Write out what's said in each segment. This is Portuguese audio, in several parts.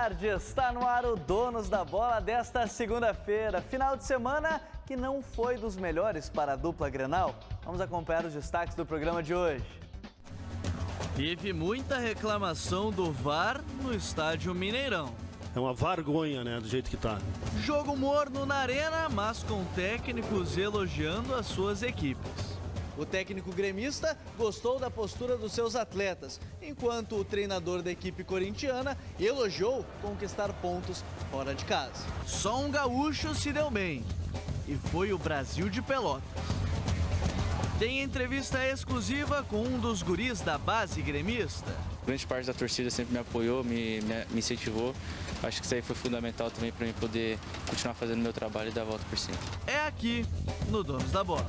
tarde, está no ar o Donos da Bola desta segunda-feira. Final de semana que não foi dos melhores para a dupla Grenal. Vamos acompanhar os destaques do programa de hoje. Teve muita reclamação do VAR no estádio Mineirão. É uma vergonha, né, do jeito que tá. Jogo morno na arena, mas com técnicos elogiando as suas equipes. O técnico gremista gostou da postura dos seus atletas, enquanto o treinador da equipe corintiana elogiou conquistar pontos fora de casa. Só um gaúcho se deu bem, e foi o Brasil de Pelotas. Tem entrevista exclusiva com um dos guris da base gremista. Grande parte da torcida sempre me apoiou, me incentivou. Acho que isso aí foi fundamental também para mim poder continuar fazendo meu trabalho e dar a volta por cima. É aqui no Donos da Bola.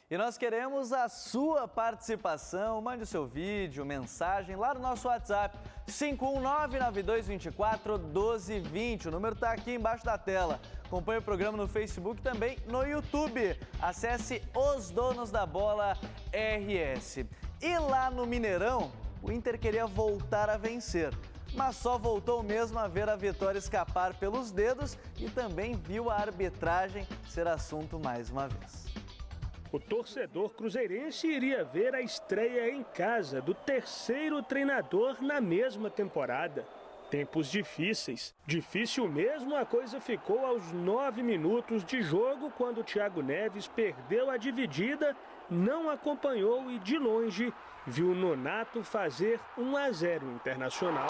E nós queremos a sua participação. Mande o seu vídeo, mensagem lá no nosso WhatsApp, 519-9224-1220. O número está aqui embaixo da tela. Acompanhe o programa no Facebook e também no YouTube. Acesse Os Donos da Bola RS. E lá no Mineirão, o Inter queria voltar a vencer, mas só voltou mesmo a ver a vitória escapar pelos dedos e também viu a arbitragem ser assunto mais uma vez. O torcedor cruzeirense iria ver a estreia em casa do terceiro treinador na mesma temporada. Tempos difíceis. Difícil mesmo a coisa ficou aos 9 minutos de jogo, quando o Thiago Neves perdeu a dividida, não acompanhou e, de longe, viu o Nonato fazer 1-0 Internacional.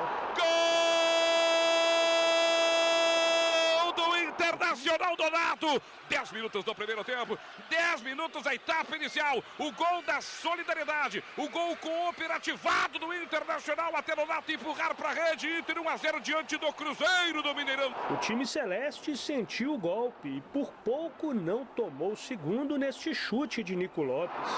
Internacional Nonato, 10 minutos do primeiro tempo, 10 minutos da etapa inicial, o gol da solidariedade, o gol cooperativado do Internacional até Nonato empurrar para a rede, Inter 1-0 diante do Cruzeiro do Mineirão. O time celeste sentiu o golpe e por pouco não tomou o segundo neste chute de Nico Lopes.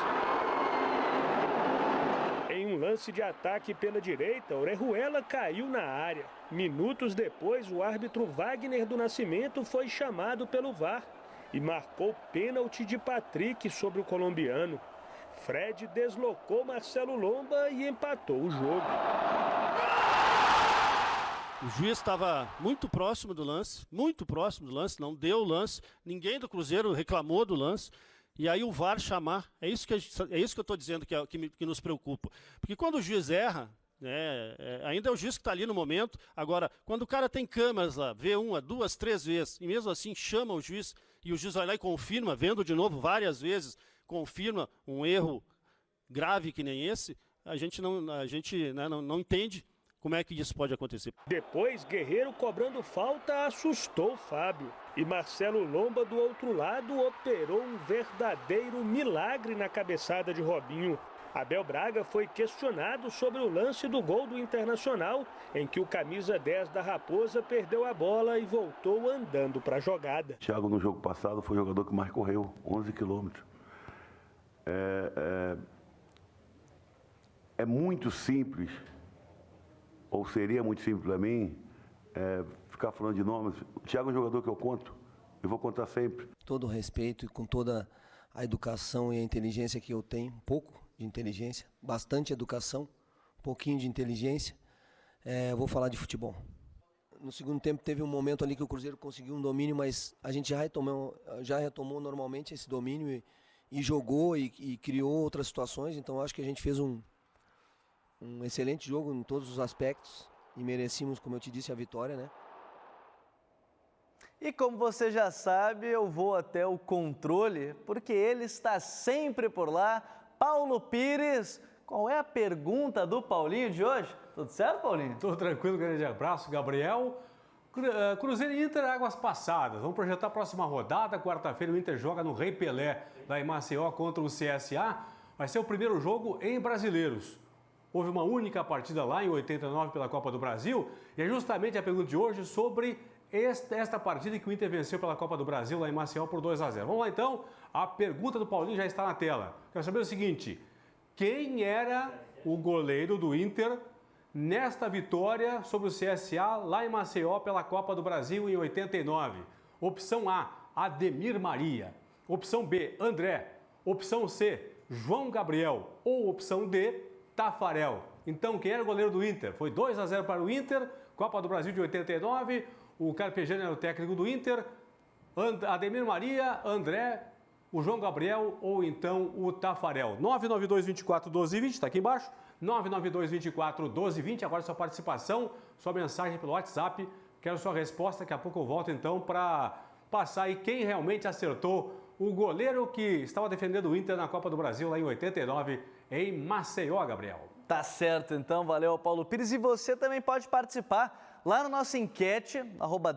Em um lance de ataque pela direita, Orejuela caiu na área. Minutos depois, o árbitro Wagner do Nascimento foi chamado pelo VAR e marcou pênalti de Patrick sobre o colombiano. Fred deslocou Marcelo Lomba e empatou o jogo. O juiz estava muito próximo do lance, não deu o lance, ninguém do Cruzeiro reclamou do lance. E aí o VAR chamar, é isso que eu estou dizendo que nos preocupa. Porque quando o juiz erra, ainda é o juiz que está ali no momento. Agora, quando o cara tem câmeras lá, vê 1, 2, 3 vezes, e mesmo assim chama o juiz, e o juiz vai lá e confirma, vendo de novo várias vezes, confirma um erro grave que nem esse, a gente não entende como é que isso pode acontecer. Depois, Guerreiro cobrando falta assustou Fábio. E Marcelo Lomba, do outro lado, operou um verdadeiro milagre na cabeçada de Robinho. Abel Braga foi questionado sobre o lance do gol do Internacional, em que o camisa 10 da Raposa perdeu a bola e voltou andando para a jogada. Thiago, no jogo passado, foi o jogador que mais correu, 11 quilômetros. É muito simples, ou seria muito simples para mim, ficar falando de nomes. O Thiago é um jogador que eu conto, eu vou contar sempre. Todo o respeito e com toda a educação e a inteligência que eu tenho, um pouco de inteligência, bastante educação, um pouquinho de inteligência, eu vou falar de futebol. No segundo tempo teve um momento ali que o Cruzeiro conseguiu um domínio, mas a gente já retomou normalmente esse domínio e jogou e criou outras situações, então acho que a gente fez um excelente jogo em todos os aspectos e merecemos, como eu te disse, a vitória, né? E como você já sabe, eu vou até o controle, porque ele está sempre por lá. Paulo Pires, qual é a pergunta do Paulinho de hoje? Tudo certo, Paulinho? Tudo tranquilo, grande abraço, Gabriel. Cruzeiro e Inter, águas passadas. Vamos projetar a próxima rodada. Quarta-feira o Inter joga no Rei Pelé, lá em Maceió, contra o CSA. Vai ser o primeiro jogo em Brasileiros. Houve uma única partida lá em 89 pela Copa do Brasil. E é justamente a pergunta de hoje sobre esta partida que o Inter venceu pela Copa do Brasil lá em Maceió por 2-0. Vamos lá então, a pergunta do Paulinho já está na tela. Quero saber o seguinte: quem era o goleiro do Inter nesta vitória sobre o CSA lá em Maceió pela Copa do Brasil em 89? Opção A, Ademir Maria. Opção B, André. Opção C, João Gabriel. Ou opção D, Tafarel. Então, quem era o goleiro do Inter? Foi 2-0 para o Inter, Copa do Brasil de 89, o Carpegiani era o técnico do Inter, Ademir Maria, André, o João Gabriel ou então o Tafarel. 992-24-12-20, está aqui embaixo. 992-24-12-20, agora sua participação, sua mensagem pelo WhatsApp. Quero sua resposta, daqui a pouco eu volto então para passar aí quem realmente acertou o goleiro que estava defendendo o Inter na Copa do Brasil lá em 89, em Maceió, Gabriel. Tá certo, então, valeu ao Paulo Pires. E você também pode participar lá na nossa enquete,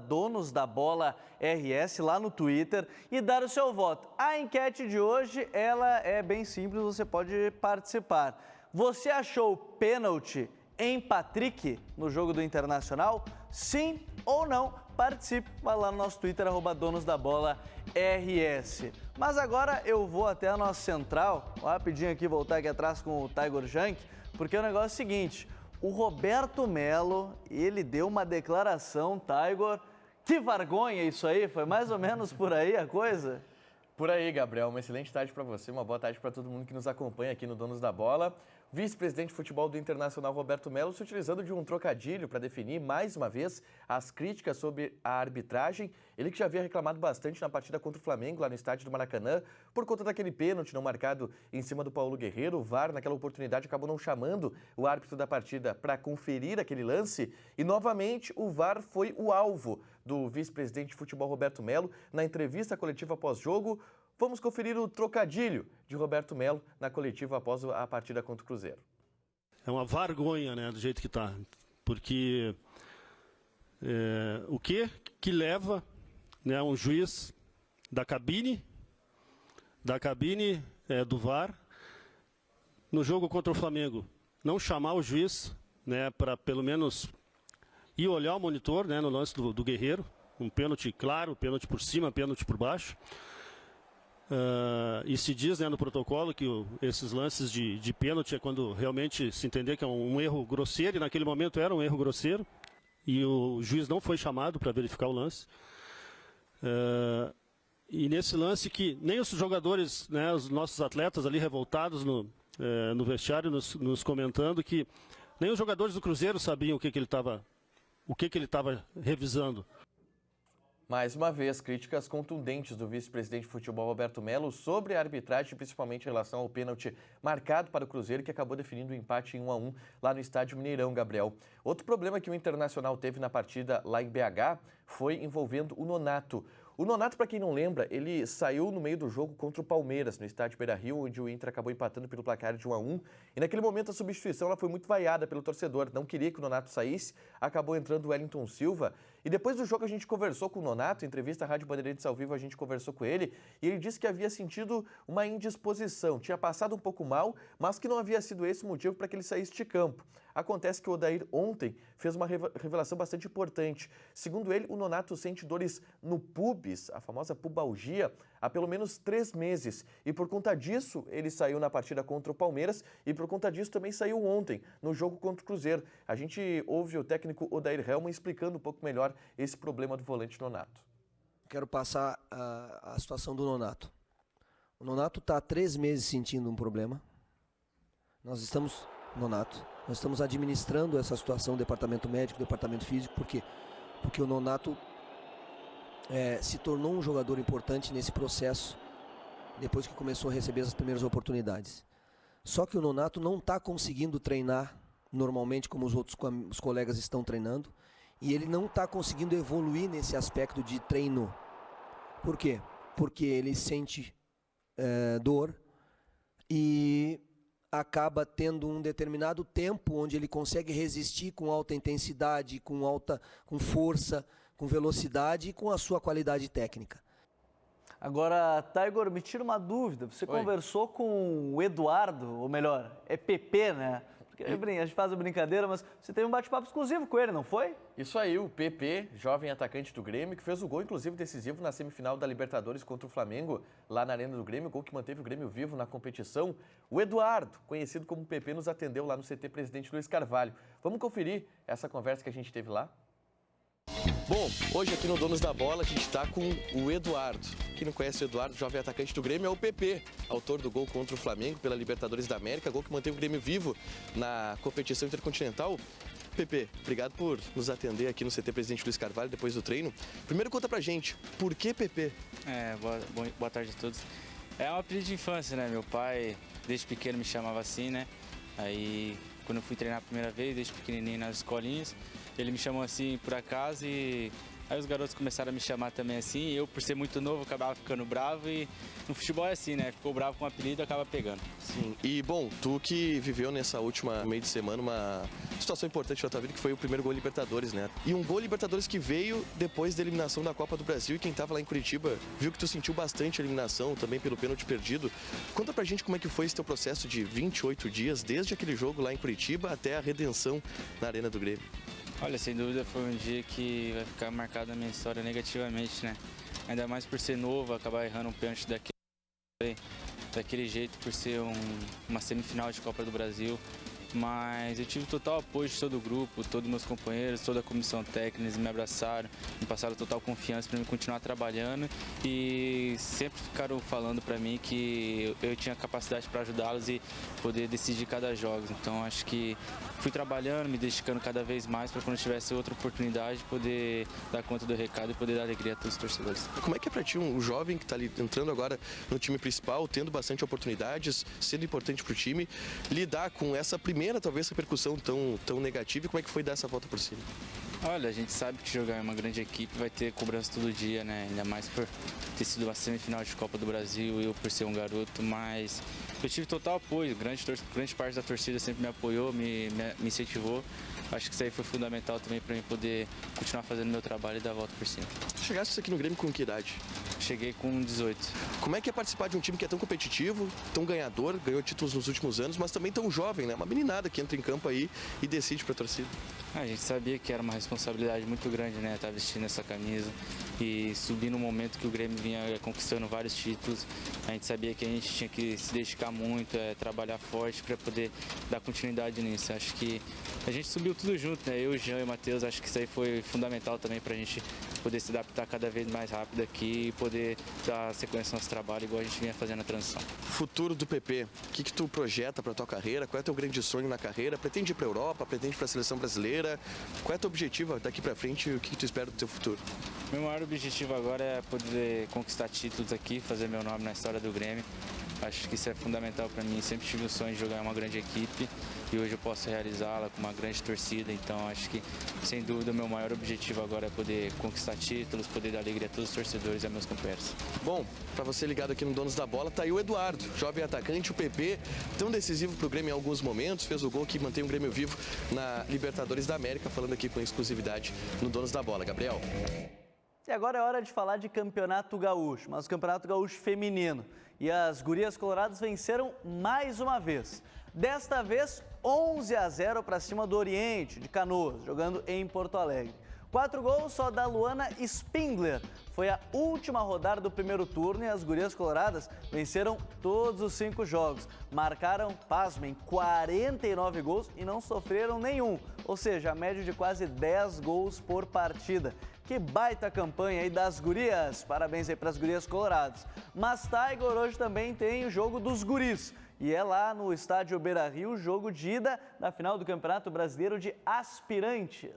@donosdabolaRS, lá no Twitter, e dar o seu voto. A enquete de hoje, ela é bem simples, você pode participar. Você achou pênalti em Patrick no jogo do Internacional? Sim ou não? Participe, vai lá no nosso Twitter, @donosdabolaRS. Mas agora eu vou até a nossa central, rapidinho aqui, voltar aqui atrás com o Tiger Junk, porque o negócio é o seguinte, o Roberto Melo, ele deu uma declaração, Tiger, que vergonha isso aí, foi mais ou menos por aí a coisa? Por aí, Gabriel, uma excelente tarde para você, uma boa tarde para todo mundo que nos acompanha aqui no Donos da Bola. Vice-presidente de futebol do Internacional, Roberto Melo, se utilizando de um trocadilho para definir, mais uma vez, as críticas sobre a arbitragem. Ele que já havia reclamado bastante na partida contra o Flamengo, lá no estádio do Maracanã, por conta daquele pênalti não marcado em cima do Paulo Guerreiro. O VAR, naquela oportunidade, acabou não chamando o árbitro da partida para conferir aquele lance. E, novamente, o VAR foi o alvo do vice-presidente de futebol, Roberto Melo, na entrevista coletiva pós-jogo. Vamos conferir o trocadilho de Roberto Melo na coletiva após a partida contra o Cruzeiro. É uma vergonha, né, do jeito que está. Porque o que leva, né, um juiz da cabine do VAR no jogo contra o Flamengo não chamar o juiz, né, para pelo menos ir olhar o monitor, né, no lance do Guerreiro, um pênalti claro, pênalti por cima, pênalti por baixo. E se diz, né, no protocolo que esses lances de pênalti é quando realmente se entender que é um erro grosseiro, e naquele momento era um erro grosseiro, e o juiz não foi chamado para verificar o lance. E nesse lance que nem os jogadores, né, os nossos atletas ali revoltados no vestiário, nos comentando que nem os jogadores do Cruzeiro sabiam o que ele estava revisando. Mais uma vez, críticas contundentes do vice-presidente de futebol, Roberto Melo, sobre a arbitragem, principalmente em relação ao pênalti marcado para o Cruzeiro, que acabou definindo o empate em 1-1 lá no estádio Mineirão, Gabriel. Outro problema que o Internacional teve na partida lá em BH foi envolvendo o Nonato. O Nonato, para quem não lembra, ele saiu no meio do jogo contra o Palmeiras, no estádio Beira-Rio, onde o Inter acabou empatando pelo placar de 1-1. E naquele momento a substituição ela foi muito vaiada pelo torcedor. Não queria que o Nonato saísse, acabou entrando o Wellington Silva. E depois do jogo a gente conversou com o Nonato, em entrevista à Rádio Bandeirantes ao vivo a gente conversou com ele, e ele disse que havia sentido uma indisposição, tinha passado um pouco mal, mas que não havia sido esse o motivo para que ele saísse de campo. Acontece que o Odair ontem fez uma revelação bastante importante. Segundo ele, o Nonato sente dores no pubis, a famosa pubalgia, há pelo menos 3 meses. E por conta disso, ele saiu na partida contra o Palmeiras e por conta disso também saiu ontem, no jogo contra o Cruzeiro. A gente ouve o técnico Odair Helman explicando um pouco melhor esse problema do volante Nonato. Quero passar a situação do Nonato. O Nonato está há 3 meses sentindo um problema. Nós estamos administrando essa situação, departamento médico, departamento físico, por quê? Porque o Nonato se tornou um jogador importante nesse processo, depois que começou a receber as primeiras oportunidades. Só que o Nonato não está conseguindo treinar normalmente como os colegas estão treinando, e ele não está conseguindo evoluir nesse aspecto de treino. Por quê? Porque ele sente dor e acaba tendo um determinado tempo onde ele consegue resistir com alta intensidade, com força, com velocidade e com a sua qualidade técnica. Agora, Tiger, me tira uma dúvida. Você conversou com o Eduardo, ou melhor, é PP, né? Porque a gente faz a brincadeira, mas você teve um bate-papo exclusivo com ele, não foi? Isso aí, o PP, jovem atacante do Grêmio, que fez o gol, inclusive, decisivo na semifinal da Libertadores contra o Flamengo, lá na Arena do Grêmio, gol que manteve o Grêmio vivo na competição. O Eduardo, conhecido como PP, nos atendeu lá no CT Presidente Luiz Carvalho. Vamos conferir essa conversa que a gente teve lá? Bom, hoje aqui no Donos da Bola a gente está com o Eduardo. Quem não conhece o Eduardo, jovem atacante do Grêmio, é o PP, autor do gol contra o Flamengo pela Libertadores da América, gol que mantém o Grêmio vivo na competição intercontinental. PP, obrigado por nos atender aqui no CT Presidente Luiz Carvalho depois do treino. Primeiro conta pra gente, por que PP? Boa tarde a todos. É um apelido de infância, né? Meu pai, desde pequeno, me chamava assim, né? Aí, quando eu fui treinar a primeira vez, desde pequenininho nas escolinhas, ele me chamou assim por acaso e aí os garotos começaram a me chamar também assim. E eu, por ser muito novo, acabava ficando bravo e no futebol é assim, né? Ficou bravo com o apelido e acaba pegando. Sim. E, bom, tu que viveu nessa última meio de semana uma situação importante na tua vida, que foi o primeiro gol Libertadores, né? E um gol Libertadores que veio depois da eliminação da Copa do Brasil e quem tava lá em Curitiba viu que tu sentiu bastante a eliminação, também pelo pênalti perdido. Conta pra gente como é que foi esse teu processo de 28 dias, desde aquele jogo lá em Curitiba até a redenção na Arena do Grêmio. Olha, sem dúvida foi um dia que vai ficar marcado na minha história negativamente, né? Ainda mais por ser novo, acabar errando um pênalti daquele jeito, por ser uma semifinal de Copa do Brasil. Mas eu tive total apoio de todo o grupo, todos meus companheiros, toda a comissão técnica, eles me abraçaram, me passaram total confiança para mim continuar trabalhando e sempre ficaram falando para mim que eu tinha capacidade para ajudá-los e poder decidir cada jogo. Então acho que fui trabalhando, me dedicando cada vez mais para quando tivesse outra oportunidade poder dar conta do recado e poder dar alegria a todos os torcedores. Como é que é para ti um jovem que está ali entrando agora no time principal, tendo bastante oportunidades, sendo importante para o time, lidar com essa primeira talvez repercussão tão negativa e como é que foi dar essa volta por cima? Olha, a gente sabe que jogar em uma grande equipe vai ter cobrança todo dia, né? Ainda mais por ter sido uma semifinal de Copa do Brasil e eu por ser um garoto, mas eu tive total apoio, grande parte da torcida sempre me apoiou, me incentivou. Acho que isso aí foi fundamental também para mim poder continuar fazendo meu trabalho e dar a volta por cima. Chegaste aqui no Grêmio com que idade? Cheguei com 18. Como é que é participar de um time que é tão competitivo, tão ganhador, ganhou títulos nos últimos anos, mas também tão jovem, né? Uma meninada que entra em campo aí e decide para a torcida. A gente sabia que era uma responsabilidade muito grande, né? Estar vestindo essa camisa e subir no momento que o Grêmio vinha conquistando vários títulos. A gente sabia que a gente tinha que se dedicar muito, trabalhar forte para poder dar continuidade nisso. Acho que a gente subiu tudo junto, né? Eu, o Jean e o Matheus, acho que isso aí foi fundamental também para a gente poder se adaptar cada vez mais rápido aqui e poder dar sequência ao nosso trabalho igual a gente vinha fazendo a transição. Futuro do PP, o que tu projeta para tua carreira? Qual é o teu grande sonho na carreira? Pretende ir para a Europa? Pretende ir para a seleção brasileira? Qual é o teu objetivo daqui para frente e o que tu espera do teu futuro? Meu maior objetivo agora é poder conquistar títulos aqui, fazer meu nome na história do Grêmio. Acho que isso é fundamental para mim. Sempre tive o sonho de jogar em uma grande equipe e hoje eu posso realizá-la com uma grande torcida. Então acho que, sem dúvida, o meu maior objetivo agora é poder conquistar títulos, poder dar alegria a todos os torcedores e a meus companheiros. Bom, para você ligado aqui no Donos da Bola, tá aí o Eduardo, jovem atacante, o PP, tão decisivo para o Grêmio em alguns momentos, fez o gol que mantém o Grêmio vivo na Libertadores da América, falando aqui com exclusividade no Donos da Bola. Gabriel. E agora é hora de falar de Campeonato Gaúcho, mas o Campeonato Gaúcho feminino. E as gurias coloradas venceram mais uma vez. Desta vez, 11-0 para cima do Oriente, de Canoas, jogando em Porto Alegre. 4 gols só da Luana Spindler. Foi a última rodada do primeiro turno e as gurias coloradas venceram todos os 5 jogos. Marcaram, pasmem, 49 gols e não sofreram nenhum. Ou seja, a média de quase 10 gols por partida. Que baita campanha aí das gurias. Parabéns aí para as gurias coloradas. Mas Tiger hoje também tem o jogo dos guris. E é lá no estádio Beira-Rio, jogo de ida da final do Campeonato Brasileiro de Aspirantes.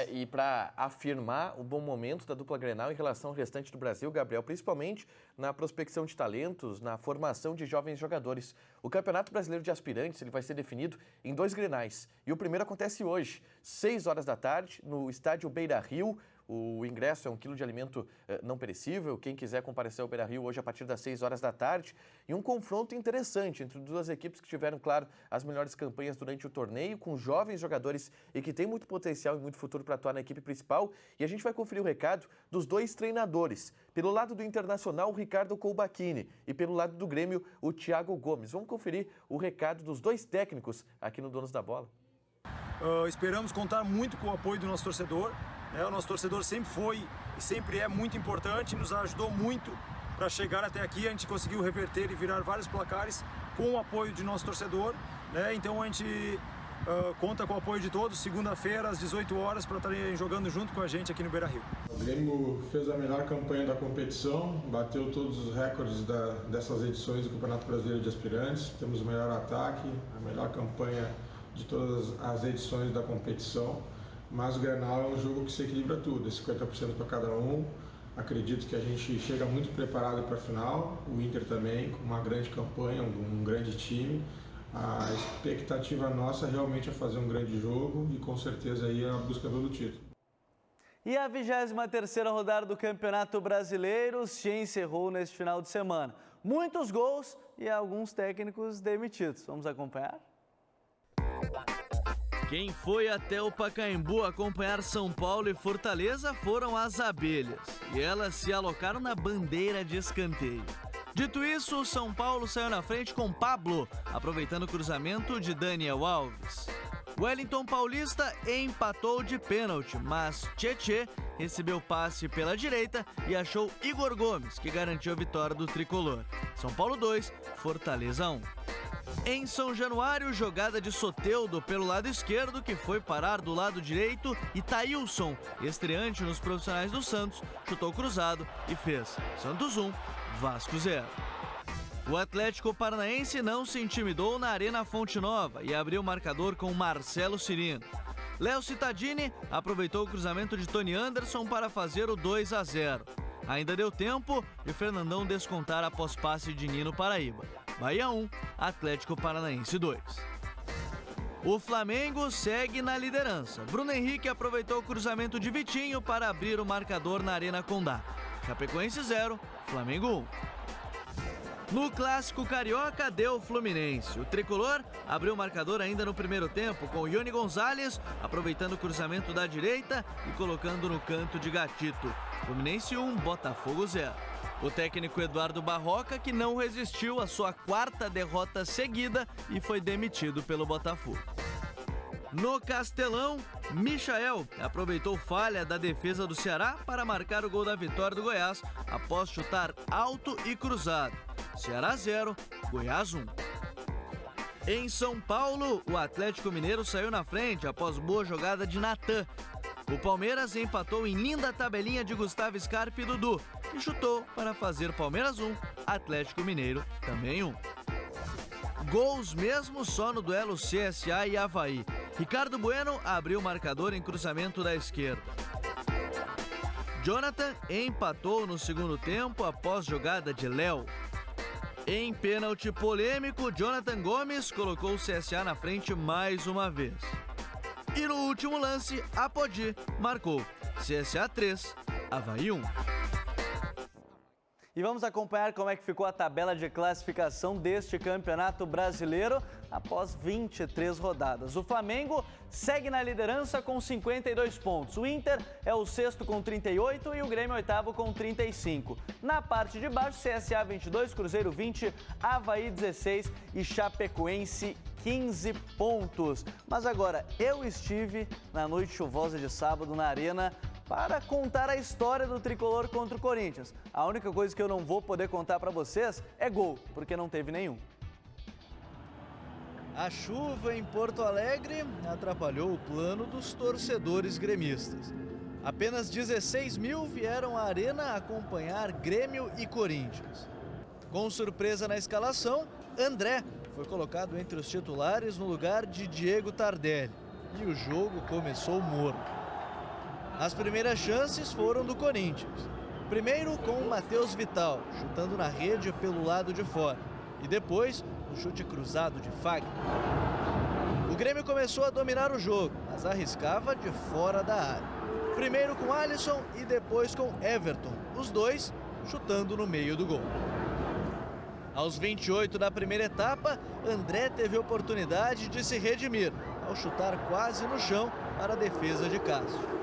E para afirmar o bom momento da dupla Grenal em relação ao restante do Brasil, Gabriel, principalmente na prospecção de talentos, na formação de jovens jogadores. O Campeonato Brasileiro de Aspirantes ele vai ser definido em 2 Grenais. E o primeiro acontece hoje, 6 horas da tarde, no estádio Beira-Rio. O ingresso é 1 quilo de alimento não perecível. Quem quiser comparecer ao Beira-Rio hoje a partir das 6 horas da tarde. E um confronto interessante entre duas equipes que tiveram, claro, as melhores campanhas durante o torneio, com jovens jogadores e que têm muito potencial e muito futuro para atuar na equipe principal. E a gente vai conferir o recado dos 2 treinadores. Pelo lado do Internacional, o Ricardo Colbachini. E pelo lado do Grêmio, o Thiago Gomes. Vamos conferir o recado dos 2 técnicos aqui no Donos da Bola. Esperamos contar muito com o apoio do nosso torcedor. O nosso torcedor sempre foi e sempre é muito importante, nos ajudou muito para chegar até aqui. A gente conseguiu reverter e virar vários placares com o apoio de nosso torcedor. Então a gente conta com o apoio de todos, segunda-feira às 18 horas, para estarem jogando junto com a gente aqui no Beira-Rio. O Grêmio fez a melhor campanha da competição, bateu todos os recordes dessas edições do Campeonato Brasileiro de Aspirantes. Temos o melhor ataque, a melhor campanha de todas as edições da competição. Mas o Grenal é um jogo que se equilibra tudo, é 50% para cada um. Acredito que a gente chega muito preparado para a final, o Inter também, com uma grande campanha, um grande time. A expectativa nossa realmente é fazer um grande jogo e com certeza aí a busca pelo título. E a 23ª rodada do Campeonato Brasileiro se encerrou neste final de semana. Muitos gols e alguns técnicos demitidos. Vamos acompanhar? Quem foi até o Pacaembu acompanhar São Paulo e Fortaleza foram as abelhas. E elas se alocaram na bandeira de escanteio. Dito isso, o São Paulo saiu na frente com Pablo, aproveitando o cruzamento de Daniel Alves. Wellington Paulista empatou de pênalti, mas Tietê recebeu passe pela direita e achou Igor Gomes, que garantiu a vitória do tricolor. São Paulo 2, Fortaleza 1. Em São Januário, jogada de Soteldo pelo lado esquerdo, que foi parar do lado direito, e Thailson, estreante nos profissionais do Santos, chutou cruzado e fez Santos 1, Vasco 0. O Atlético Paranaense não se intimidou na Arena Fonte Nova e abriu o marcador com Marcelo Cirino. Léo Cittadini aproveitou o cruzamento de Tony Anderson para fazer o 2-0. Ainda deu tempo de Fernandão descontar após passe de Nino Paraíba. Bahia 1, Atlético Paranaense 2. O Flamengo segue na liderança. Bruno Henrique aproveitou o cruzamento de Vitinho para abrir o marcador na Arena Condá. Chapecoense 0, Flamengo 1. No Clássico Carioca, deu Fluminense. O tricolor abriu o marcador ainda no primeiro tempo, com Ione Gonzalez aproveitando o cruzamento da direita e colocando no canto de Gatito. Fluminense 1, Botafogo 0. O técnico Eduardo Barroca, que não resistiu à sua 4ª derrota seguida e foi demitido pelo Botafogo. No Castelão, Michael aproveitou falha da defesa do Ceará para marcar o gol da vitória do Goiás após chutar alto e cruzado. Ceará 0, Goiás 1. Em São Paulo, o Atlético Mineiro saiu na frente após boa jogada de Natan. O Palmeiras empatou em linda tabelinha de Gustavo Scarpa e Dudu e chutou para fazer Palmeiras 1, Atlético Mineiro também 1. Gols mesmo só no duelo CSA e Avaí. Ricardo Bueno abriu o marcador em cruzamento da esquerda. Jonathan empatou no segundo tempo após jogada de Léo. Em pênalti polêmico, Jonathan Gomes colocou o CSA na frente mais uma vez. E no último lance, Apodi marcou CSA 3, Avaí 1. E vamos acompanhar como é que ficou a tabela de classificação deste Campeonato Brasileiro após 23 rodadas. O Flamengo segue na liderança com 52 pontos. O Inter é o 6º com 38 e o Grêmio 8º com 35. Na parte de baixo, CSA 22, Cruzeiro 20, Avaí 16 e Chapecoense 15 pontos. Mas agora, eu estive na noite chuvosa de sábado na Arena para contar a história do tricolor contra o Corinthians. A única coisa que eu não vou poder contar para vocês é gol, porque não teve nenhum. A chuva em Porto Alegre atrapalhou o plano dos torcedores gremistas. Apenas 16 mil vieram à Arena acompanhar Grêmio e Corinthians. Com surpresa na escalação, André foi colocado entre os titulares no lugar de Diego Tardelli. E o jogo começou morno. As primeiras chances foram do Corinthians. Primeiro com o Matheus Vital, chutando na rede pelo lado de fora. E depois, o chute cruzado de Fagner. O Grêmio começou a dominar o jogo, mas arriscava de fora da área. Primeiro com Alisson e depois com Everton, os dois chutando no meio do gol. Aos 28 da primeira etapa, André teve a oportunidade de se redimir, ao chutar quase no chão para a defesa de Cássio.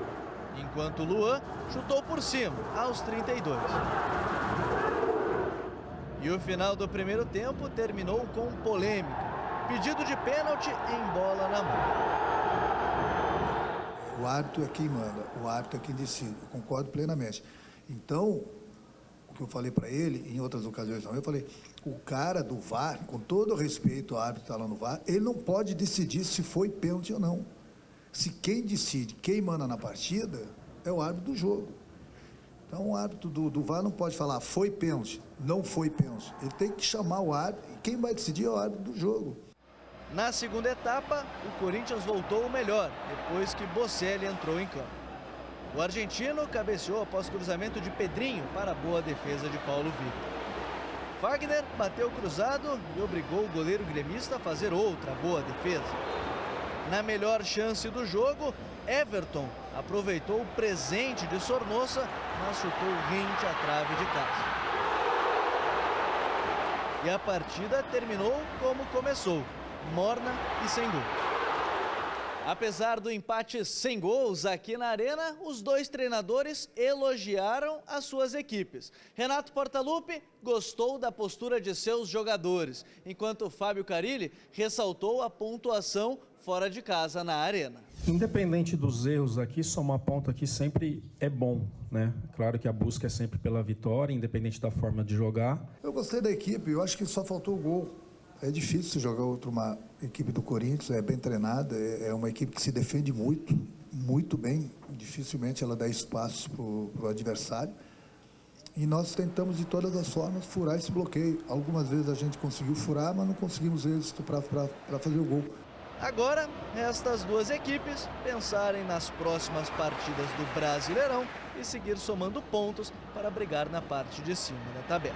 Enquanto Luan chutou por cima, aos 32. E o final do primeiro tempo terminou com polêmica. Pedido de pênalti em bola na mão. O árbitro é quem manda, o árbitro é quem decide. Eu concordo plenamente. Então, o que eu falei para ele, em outras ocasiões também, eu falei, o cara do VAR, com todo o respeito ao árbitro que está lá no VAR, ele não pode decidir se foi pênalti ou não. Se quem decide, quem manda na partida, é o árbitro do jogo. Então o árbitro do VAR não pode falar foi pênalti, não foi pênalti. Ele tem que chamar o árbitro e quem vai decidir é o árbitro do jogo. Na segunda etapa, o Corinthians voltou o melhor, depois que Bocelli entrou em campo. O argentino cabeceou após cruzamento de Pedrinho para a boa defesa de Paulo Vitor. Fagner bateu cruzado e obrigou o goleiro gremista a fazer outra boa defesa. Na melhor chance do jogo, Everton aproveitou o presente de Sornosa, mas chutou rente à trave de casa. E a partida terminou como começou, morna e sem gol. Apesar do empate sem gols aqui na Arena, os dois treinadores elogiaram as suas equipes. Renato Portaluppi gostou da postura de seus jogadores, enquanto Fábio Carilli ressaltou a pontuação fora de casa na Arena. Independente dos erros aqui, somar ponto aqui sempre é bom, né? Claro que a busca é sempre pela vitória, independente da forma de jogar. Eu gostei da equipe, eu acho que só faltou o gol. É difícil jogar contra uma equipe do Corinthians, é bem treinada, é uma equipe que se defende muito, muito bem. Dificilmente ela dá espaço para o adversário. E nós tentamos de todas as formas furar esse bloqueio. Algumas vezes a gente conseguiu furar, mas não conseguimos êxito para fazer o gol. Agora, resta as duas equipes pensarem nas próximas partidas do Brasileirão e seguir somando pontos para brigar na parte de cima da tabela.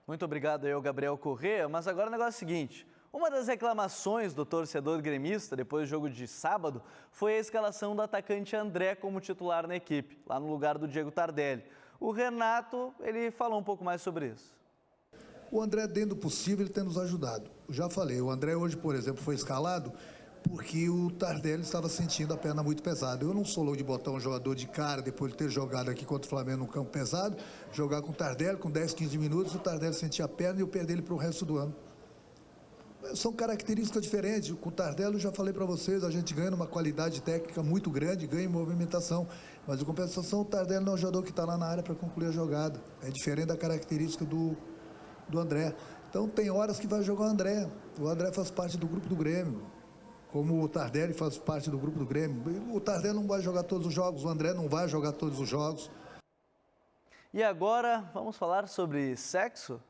Muito obrigado aí ao Gabriel Corrêa, mas agora o negócio é o seguinte. Uma das reclamações do torcedor gremista depois do jogo de sábado foi a escalação do atacante André como titular na equipe, lá no lugar do Diego Tardelli. O Renato, ele falou um pouco mais sobre isso. O André, dentro do possível, ele tem nos ajudado. Eu já falei, o André hoje, por exemplo, foi escalado porque o Tardelli estava sentindo a perna muito pesada. Eu não sou louco de botar um jogador de cara, depois de ter jogado aqui contra o Flamengo num campo pesado, jogar com o Tardelli, com 10, 15 minutos, o Tardelli sentia a perna e eu perder ele para o resto do ano. São características diferentes. Com o Tardelli, eu já falei para vocês, a gente ganha uma qualidade técnica muito grande, ganha em movimentação. Mas, em compensação, o Tardelli não é um jogador que está lá na área para concluir a jogada. É diferente da característica do André. Então, tem horas que vai jogar o André. O André faz parte do grupo do Grêmio. Como o Tardelli faz parte do grupo do Grêmio. O Tardelli não vai jogar todos os jogos, o André não vai jogar todos os jogos. E agora, vamos falar sobre sexo?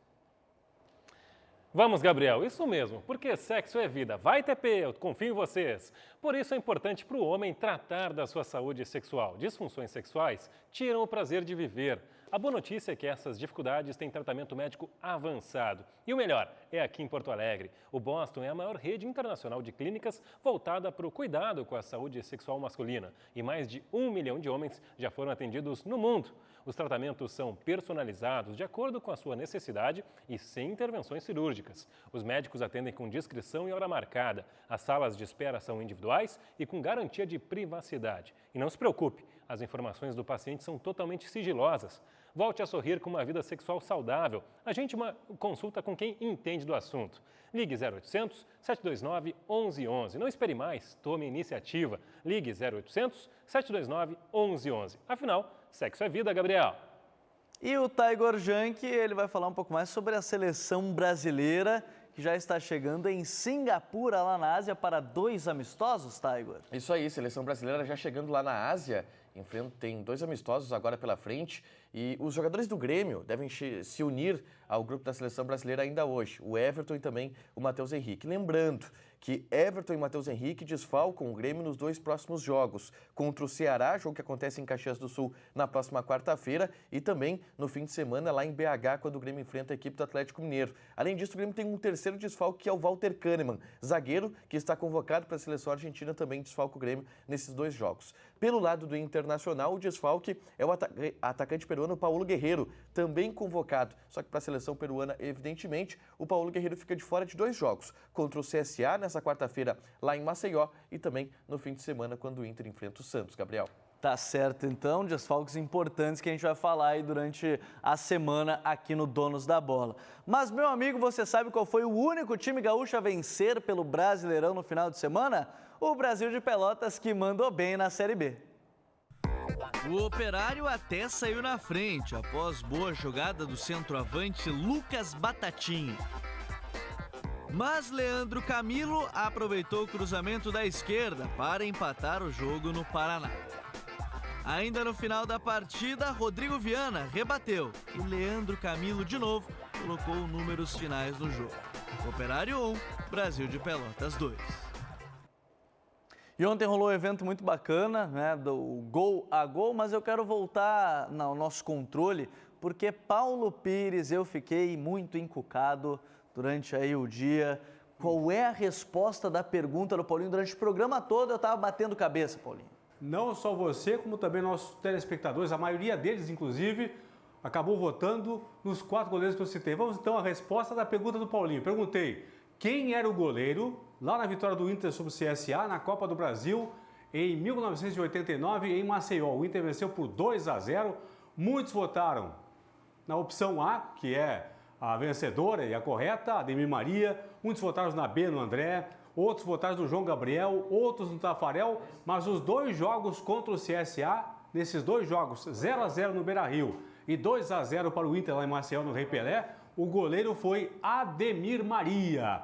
Vamos, Gabriel, isso mesmo, porque sexo é vida. Vai, TP, eu confio em vocês. Por isso é importante para o homem tratar da sua saúde sexual. Disfunções sexuais tiram o prazer de viver. A boa notícia é que essas dificuldades têm tratamento médico avançado. E o melhor é aqui em Porto Alegre. O Boston é a maior rede internacional de clínicas voltada para o cuidado com a saúde sexual masculina. E mais de 1 milhão de homens já foram atendidos no mundo. Os tratamentos são personalizados de acordo com a sua necessidade e sem intervenções cirúrgicas. Os médicos atendem com discrição e hora marcada. As salas de espera são individuais e com garantia de privacidade. E não se preocupe, as informações do paciente são totalmente sigilosas. Volte a sorrir com uma vida sexual saudável. Agende uma consulta com quem entende do assunto. Ligue 0800 729 1111. Não espere mais, tome iniciativa. Ligue 0800 729 1111. Afinal, sexo é vida, Gabriel. E o Taigor Jank, ele vai falar um pouco mais sobre a seleção brasileira, que já está chegando em Singapura, lá na Ásia, para 2 amistosos, Taigor. Isso aí, seleção brasileira já chegando lá na Ásia, tem 2 amistosos agora pela frente e os jogadores do Grêmio devem se unir ao grupo da seleção brasileira ainda hoje, o Everton e também o Matheus Henrique. Lembrando que Everton e Matheus Henrique desfalcam o Grêmio nos 2 próximos jogos, contra o Ceará, jogo que acontece em Caxias do Sul na próxima quarta-feira, e também no fim de semana lá em BH, quando o Grêmio enfrenta a equipe do Atlético Mineiro. Além disso, o Grêmio tem um terceiro desfalque, que é o Walter Kahneman, zagueiro que está convocado para a seleção argentina, também desfalca o Grêmio nesses 2 jogos. Pelo lado do Internacional, o desfalque é o atacante peruano Paulo Guerreiro, também convocado, só que para a seleção peruana, evidentemente, o Paulo Guerreiro fica de fora de 2 jogos, contra o CSA nessa quarta-feira lá em Maceió e também no fim de semana quando o Inter enfrenta o Santos, Gabriel. Tá certo, então, desfalques importantes que a gente vai falar aí durante a semana aqui no Donos da Bola. Mas, meu amigo, você sabe qual foi o único time gaúcho a vencer pelo Brasileirão no final de semana? O Brasil de Pelotas, que mandou bem na Série B. O Operário até saiu na frente após boa jogada do centroavante Lucas Batatinha. Mas Leandro Camilo aproveitou o cruzamento da esquerda para empatar o jogo no Paraná. Ainda no final da partida, Rodrigo Viana rebateu e Leandro Camilo, de novo, colocou números finais no jogo. Operário 1, Brasil de Pelotas 2. E ontem rolou um evento muito bacana, né, do Gol a Gol, mas eu quero voltar ao nosso controle, porque Paulo Pires, eu fiquei muito encucado durante aí o dia. Qual é a resposta da pergunta do Paulinho? Durante o programa todo eu estava batendo cabeça, Paulinho. Não só você, como também nossos telespectadores, a maioria deles, inclusive, acabou votando nos 4 goleiros que eu citei. Vamos então à resposta da pergunta do Paulinho. Perguntei quem era o goleiro lá na vitória do Inter sobre o CSA na Copa do Brasil em 1989 em Maceió. O Inter venceu por 2-0. Muitos votaram na opção A, que é a vencedora e a correta, Ademir Maria. Muitos votaram na B, no André. Outros votaram no João Gabriel, outros no Tafarel. Mas os 2 jogos contra o CSA, nesses 2 jogos, 0-0 no Beira-Rio e 2-0 para o Inter lá em Maceió, no Rei Pelé, o goleiro foi Ademir Maria.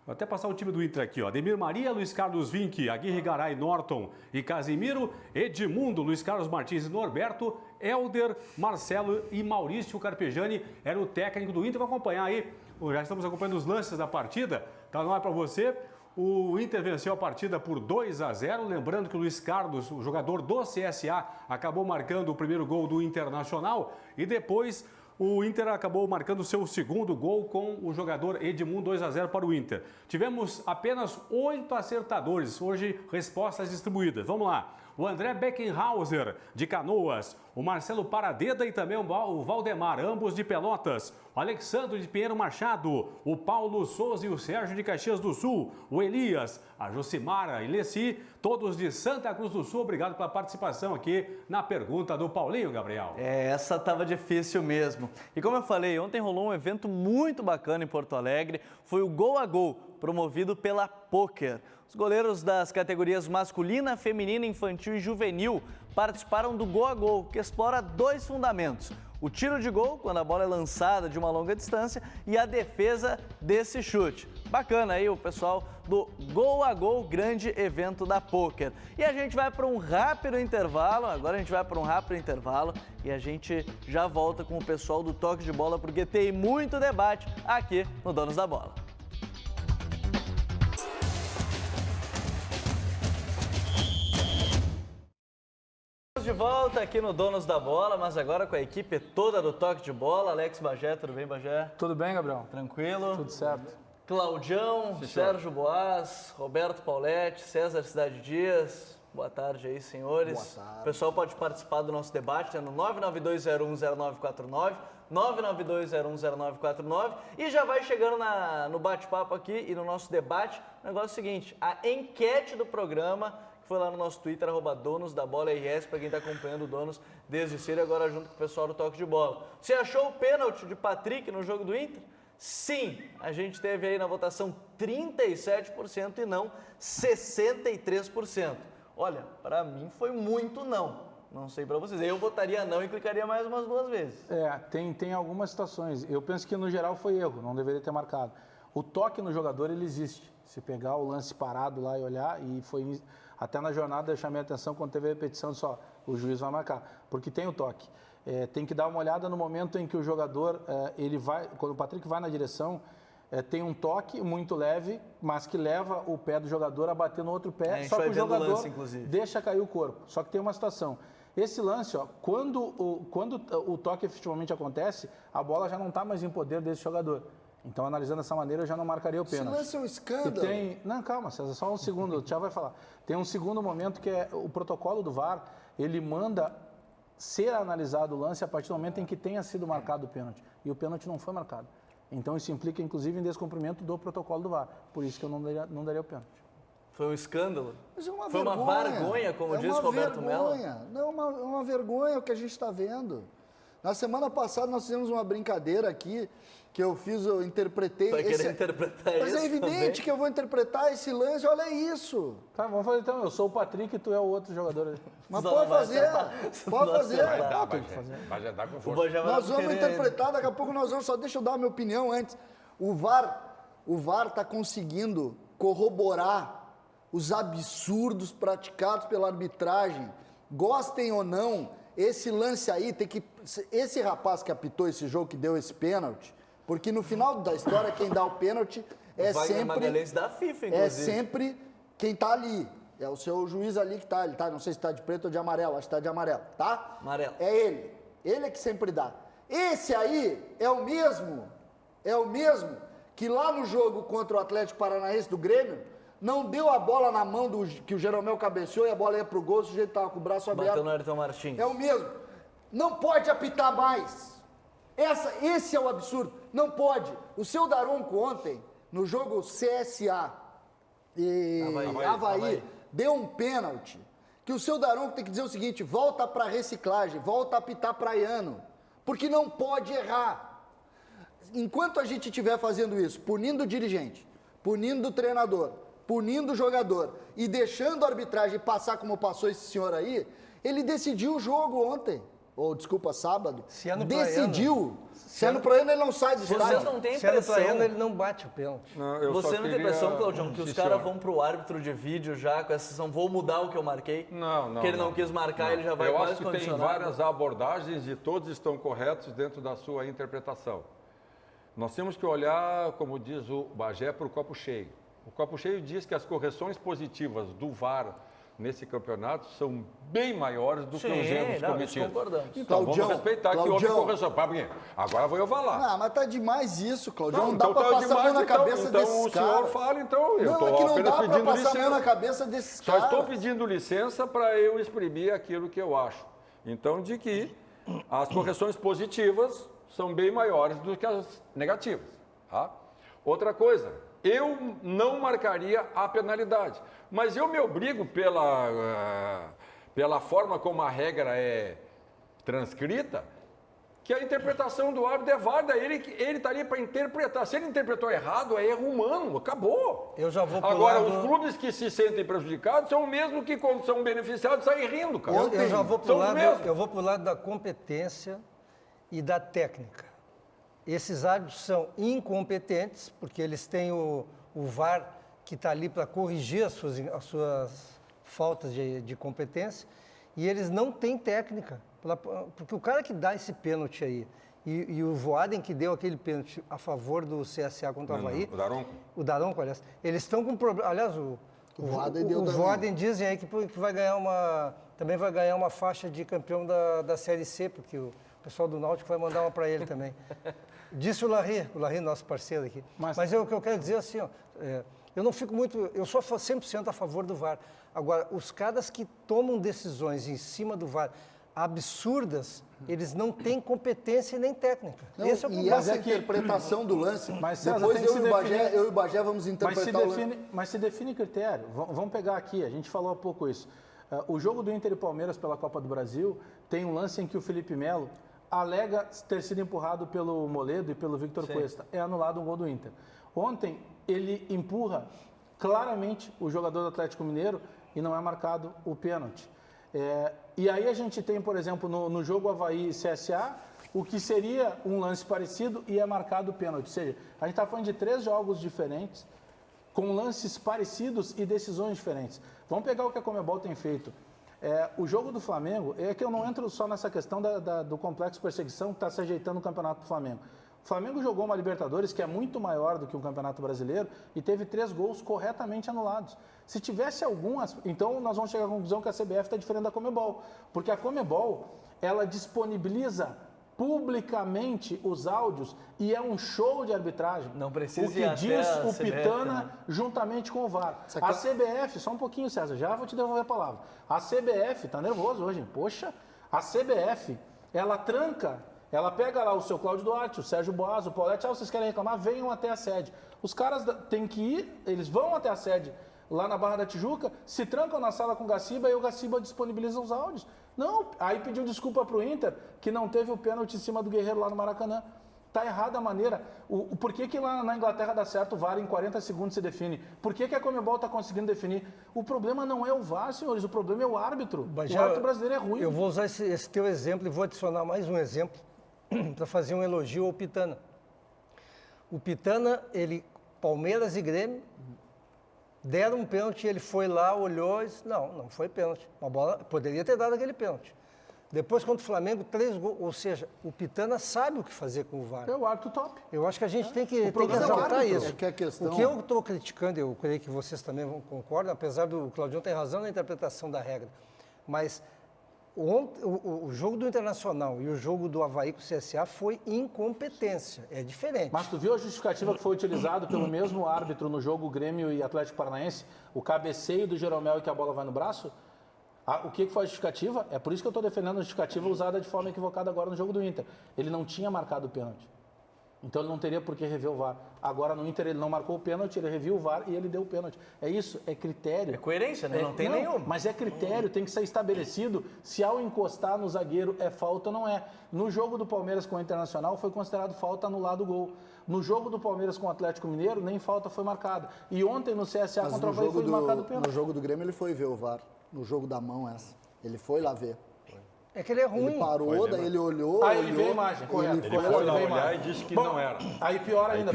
Vou até passar o time do Inter aqui, ó. Ademir Maria, Luiz Carlos Vinck, Aguirre Garay, Norton e Casimiro, Edmundo, Luiz Carlos Martins e Norberto, Helder, Marcelo e Maurício Carpegiani era o técnico do Inter. Vou acompanhar aí, já estamos acompanhando os lances da partida, tá no ar para você. O Inter venceu a partida por 2-0, lembrando que o Luiz Carlos, o jogador do CSA, acabou marcando o primeiro gol do Internacional e depois o Inter acabou marcando o seu segundo gol com o jogador Edmundo, 2-0 para o Inter. Tivemos apenas 8 acertadores, hoje respostas distribuídas. Vamos lá. O André Beckenhauser, de Canoas, o Marcelo Paradeda e também o Valdemar, ambos de Pelotas, o Alexandre de Pinheiro Machado, o Paulo Souza e o Sérgio de Caxias do Sul, o Elias, a Josimara e Leci, todos de Santa Cruz do Sul. Obrigado pela participação aqui na pergunta do Paulinho, Gabriel. Essa estava difícil mesmo. E como eu falei, ontem rolou um evento muito bacana em Porto Alegre, foi o Gol a Gol, promovido pela Poker. Os goleiros das categorias masculina, feminina, infantil e juvenil participaram do Gol a Gol, que explora 2 fundamentos: o tiro de gol, quando a bola é lançada de uma longa distância, e a defesa desse chute. Bacana aí o pessoal do Gol a Gol, grande evento da Poker. E a gente vai para um rápido intervalo, e a gente já volta com o pessoal do Toque de Bola, porque tem muito debate aqui no Donos da Bola. De volta aqui no Donos da Bola, mas agora com a equipe toda do Toque de Bola. Alex Bagé, tudo bem, Bagé? Tudo bem, Gabriel? Tranquilo? Tudo certo. Claudião, Sérgio Boas, Roberto Pauletti, César Cidade Dias. Boa tarde aí, senhores. Boa tarde. O pessoal pode participar do nosso debate, no 992010949, 992010949, e já vai chegando no bate-papo aqui e no nosso debate. O negócio é o seguinte: a enquete do programa foi lá no nosso Twitter, @donosdabolaRS, para quem está acompanhando o Donos desde cedo, agora junto com o pessoal do Toque de Bola. Você achou o pênalti de Patrick no jogo do Inter? Sim, a gente teve aí na votação 37% e não 63%. Olha, para mim foi muito não. Não sei para vocês. Eu votaria não e clicaria mais umas 2 vezes. Tem algumas situações. Eu penso que no geral foi erro, não deveria ter marcado. O toque no jogador, ele existe. Se pegar o lance parado lá e olhar, e foi até na jornada eu chamei a atenção quando teve a repetição, só o juiz vai marcar, porque tem o toque. Tem que dar uma olhada no momento em que o jogador, ele vai, quando o Patrick vai na direção, tem um toque muito leve, mas que leva o pé do jogador a bater no outro pé, só que o jogador deixa cair o corpo. Só que tem uma situação. Esse lance, quando o toque efetivamente acontece, a bola já não está mais em poder desse jogador. Então, analisando dessa maneira, eu já não marcaria o pênalti. Esse lance é um escândalo. Não, calma, César, só um segundo, o Thiago vai falar. Tem um segundo momento que é o protocolo do VAR, ele manda ser analisado o lance a partir do momento em que tenha sido marcado o pênalti. E o pênalti não foi marcado. Então, isso implica, inclusive, em descumprimento do protocolo do VAR. Por isso que eu não daria o pênalti. Foi um escândalo? Mas é uma foi vergonha. Uma vergonha, como diz Roberto Mello? Não, é uma vergonha o que a gente está vendo. Na semana passada nós fizemos uma brincadeira aqui, que eu interpretei... Vai querer interpretar isso? Mas é evidente também que eu vou interpretar esse lance, olha isso. Tá, vamos fazer então, eu sou o Patrick e tu é o outro jogador. Mas pode fazer, pode fazer. Vai já dar com força. Nós vamos interpretar, daqui a pouco nós vamos, só deixa eu dar a minha opinião antes. O VAR está conseguindo corroborar os absurdos praticados pela arbitragem Gostem ou não, esse lance aí tem que... Esse rapaz que apitou esse jogo, que deu esse pênalti, porque no final da história quem dá o pênalti é sempre... Magalhães da FIFA, inclusive. É sempre quem tá ali. É o seu juiz ali que tá, ele tá, não sei se tá de preto ou de amarelo, acho que tá de amarelo, tá? Amarelo. É ele. Ele é que sempre dá. Esse aí é o mesmo que lá no jogo contra o Atlético Paranaense do Grêmio, não deu a bola na mão que o Jeromel cabeceou e a bola ia pro gol, o sujeito tava com o braço aberto. Bateu no Ayrton Martins. É o mesmo. Não pode apitar mais. Esse é o absurdo. Não pode. O seu Daronco ontem, no jogo CSA e Avaí, deu um pênalti, que o seu Daronco tem que dizer o seguinte, volta para reciclagem, volta a apitar praiano, porque não pode errar. Enquanto a gente estiver fazendo isso, punindo o dirigente, punindo o treinador, punindo o jogador e deixando a arbitragem passar como passou esse senhor aí, ele decidiu o jogo ontem, ou desculpa, sábado, decidiu. Se é no praiano, ele não sai do estádio. Vocês não têm Se é no impressão... praiano, ele não bate o pênalti. Você não tem impressão, Claudião, que os caras vão pro árbitro de vídeo já com essa sessão, vou mudar o que eu marquei? Não. Que ele não quis marcar, ele já vai eu quase acho que condicionado. tem várias abordagens e todos estão corretos dentro da sua interpretação. Nós temos que olhar, como diz o Bagé, para o copo cheio. O copo cheio diz que as correções positivas do VAR nesse campeonato são bem maiores do que os erros cometidos. Então vamos respeitar que houve correção. Agora vou eu falar. Não, mas tá demais isso, Claudião. Não dá pra passar a mão na cabeça desses caras. Então o senhor fala, então eu estou apenas pedindo licença. Não dá pra passar a mão na cabeça desses caras. Só estou pedindo licença para eu exprimir aquilo que eu acho. Então, de que as correções positivas são bem maiores do que as negativas. Tá? Outra coisa, eu não marcaria a penalidade, mas eu me obrigo pela forma como a regra é transcrita, que a interpretação do árbitro é válida, ele está ali para interpretar. Se ele interpretou errado, é erro humano, acabou. Eu já vou pro Agora, lado... os clubes que se sentem prejudicados são os mesmos que, quando são beneficiados, saem rindo, cara. Eu já vou pro lado da competência e da técnica. Esses árbitros são incompetentes, porque eles têm o VAR que está ali para corrigir as suas faltas de competência, e eles não têm técnica. Porque o cara que dá esse pênalti aí, e o Voaden que deu aquele pênalti a favor do CSA contra o Avaí... O Daronco. O Daronco, aliás. Eles estão com problema... Aliás, o Voaden dizem aí que vai ganhar também vai ganhar uma faixa de campeão da Série C, porque o pessoal do Náutico vai mandar uma para ele também. Disse o Larry, nosso parceiro aqui. Mas o que eu quero dizer é assim, ó, eu não fico muito... Eu sou 100% a favor do VAR. Agora, os caras que tomam decisões em cima do VAR absurdas, eles não têm competência nem técnica. Não, esse é o e problema. essa interpretação do lance, mas, César, depois eu e o Bagé vamos interpretar o lance. Mas se define critério. Vamos pegar aqui, a gente falou há pouco isso. O jogo do Inter e Palmeiras pela Copa do Brasil tem um lance em que o Felipe Melo alega ter sido empurrado pelo Moledo e pelo Victor Cuesta. É anulado um gol do Inter. Ontem, ele empurra claramente o jogador do Atlético Mineiro e não é marcado o pênalti. E aí a gente tem, por exemplo, no jogo Avaí e CSA, o que seria um lance parecido e é marcado o pênalti. Ou seja, a gente está falando de 3 jogos diferentes, com lances parecidos e decisões diferentes. Vamos pegar o que a Conmebol tem feito. O jogo do Flamengo, é que eu não entro só nessa questão do complexo perseguição que está se ajeitando no Campeonato do Flamengo. O Flamengo jogou uma Libertadores que é muito maior do que o Campeonato Brasileiro e teve 3 gols corretamente anulados. Se tivesse algumas, então nós vamos chegar à conclusão que a CBF está diferente da Conmebol, porque a Conmebol, ela disponibiliza publicamente os áudios e é um show de arbitragem. Não precisa o que diz o Pitana juntamente com o VAR. A CBF, só um pouquinho, César, já vou te devolver a palavra. A CBF, tá nervoso hoje, hein? Poxa, a CBF, ela tranca, ela pega lá o seu Cláudio Duarte, o Sérgio Boas, o Paulete, vocês querem reclamar? Venham até a sede. Os caras têm que ir, eles vão até a sede lá na Barra da Tijuca, se trancam na sala com o Gaciba e o Gaciba disponibiliza os áudios. Não, aí pediu desculpa para o Inter, que não teve o pênalti em cima do Guerreiro lá no Maracanã. Está errada a maneira. Por que lá na Inglaterra dá certo o VAR em 40 segundos se define? Por que a Conmebol está conseguindo definir? O problema não é o VAR, senhores, o problema é o árbitro. O árbitro brasileiro é ruim. Eu vou usar esse teu exemplo e vou adicionar mais um exemplo para fazer um elogio ao Pitana. O Pitana, Palmeiras e Grêmio, Deram um pênalti, ele foi lá, olhou e disse, não foi pênalti. Uma bola, poderia ter dado aquele pênalti. Depois, contra o Flamengo, 3 gols. Ou seja, o Pitana sabe o que fazer com o VAR. É o árbitro top. Eu acho que a gente tem que exaltar isso. É que O que eu estou criticando, eu creio que vocês também concordam, apesar do Claudião ter razão na interpretação da regra, mas o jogo do Internacional e o jogo do Avaí com o CSA foi incompetência, é diferente. Mas tu viu a justificativa que foi utilizada pelo mesmo árbitro no jogo Grêmio e Atlético Paranaense? O cabeceio do Jeromel e que a bola vai no braço? O que foi a justificativa? É por isso que eu estou defendendo a justificativa usada de forma equivocada agora no jogo do Inter. Ele não tinha marcado o pênalti. Então ele não teria por que rever o VAR. Agora no Inter ele não marcou o pênalti, ele reviu o VAR e ele deu o pênalti. É isso, é critério. É coerência, né? Não tem nenhum. Mas é critério, tem que ser estabelecido se ao encostar no zagueiro é falta ou não é. No jogo do Palmeiras com o Internacional foi considerado falta anulado o gol. No jogo do Palmeiras com o Atlético Mineiro, nem falta foi marcada. E ontem no CSA contra o Avaí foi marcado o pênalti. No jogo do Grêmio ele foi ver o VAR. No jogo da mão essa. Ele foi lá ver. É que ele é ruim. Ele parou, daí ele olhou. Ele vê a imagem, correto. Ele foi lá olhar e disse que não era. Aí pior ainda.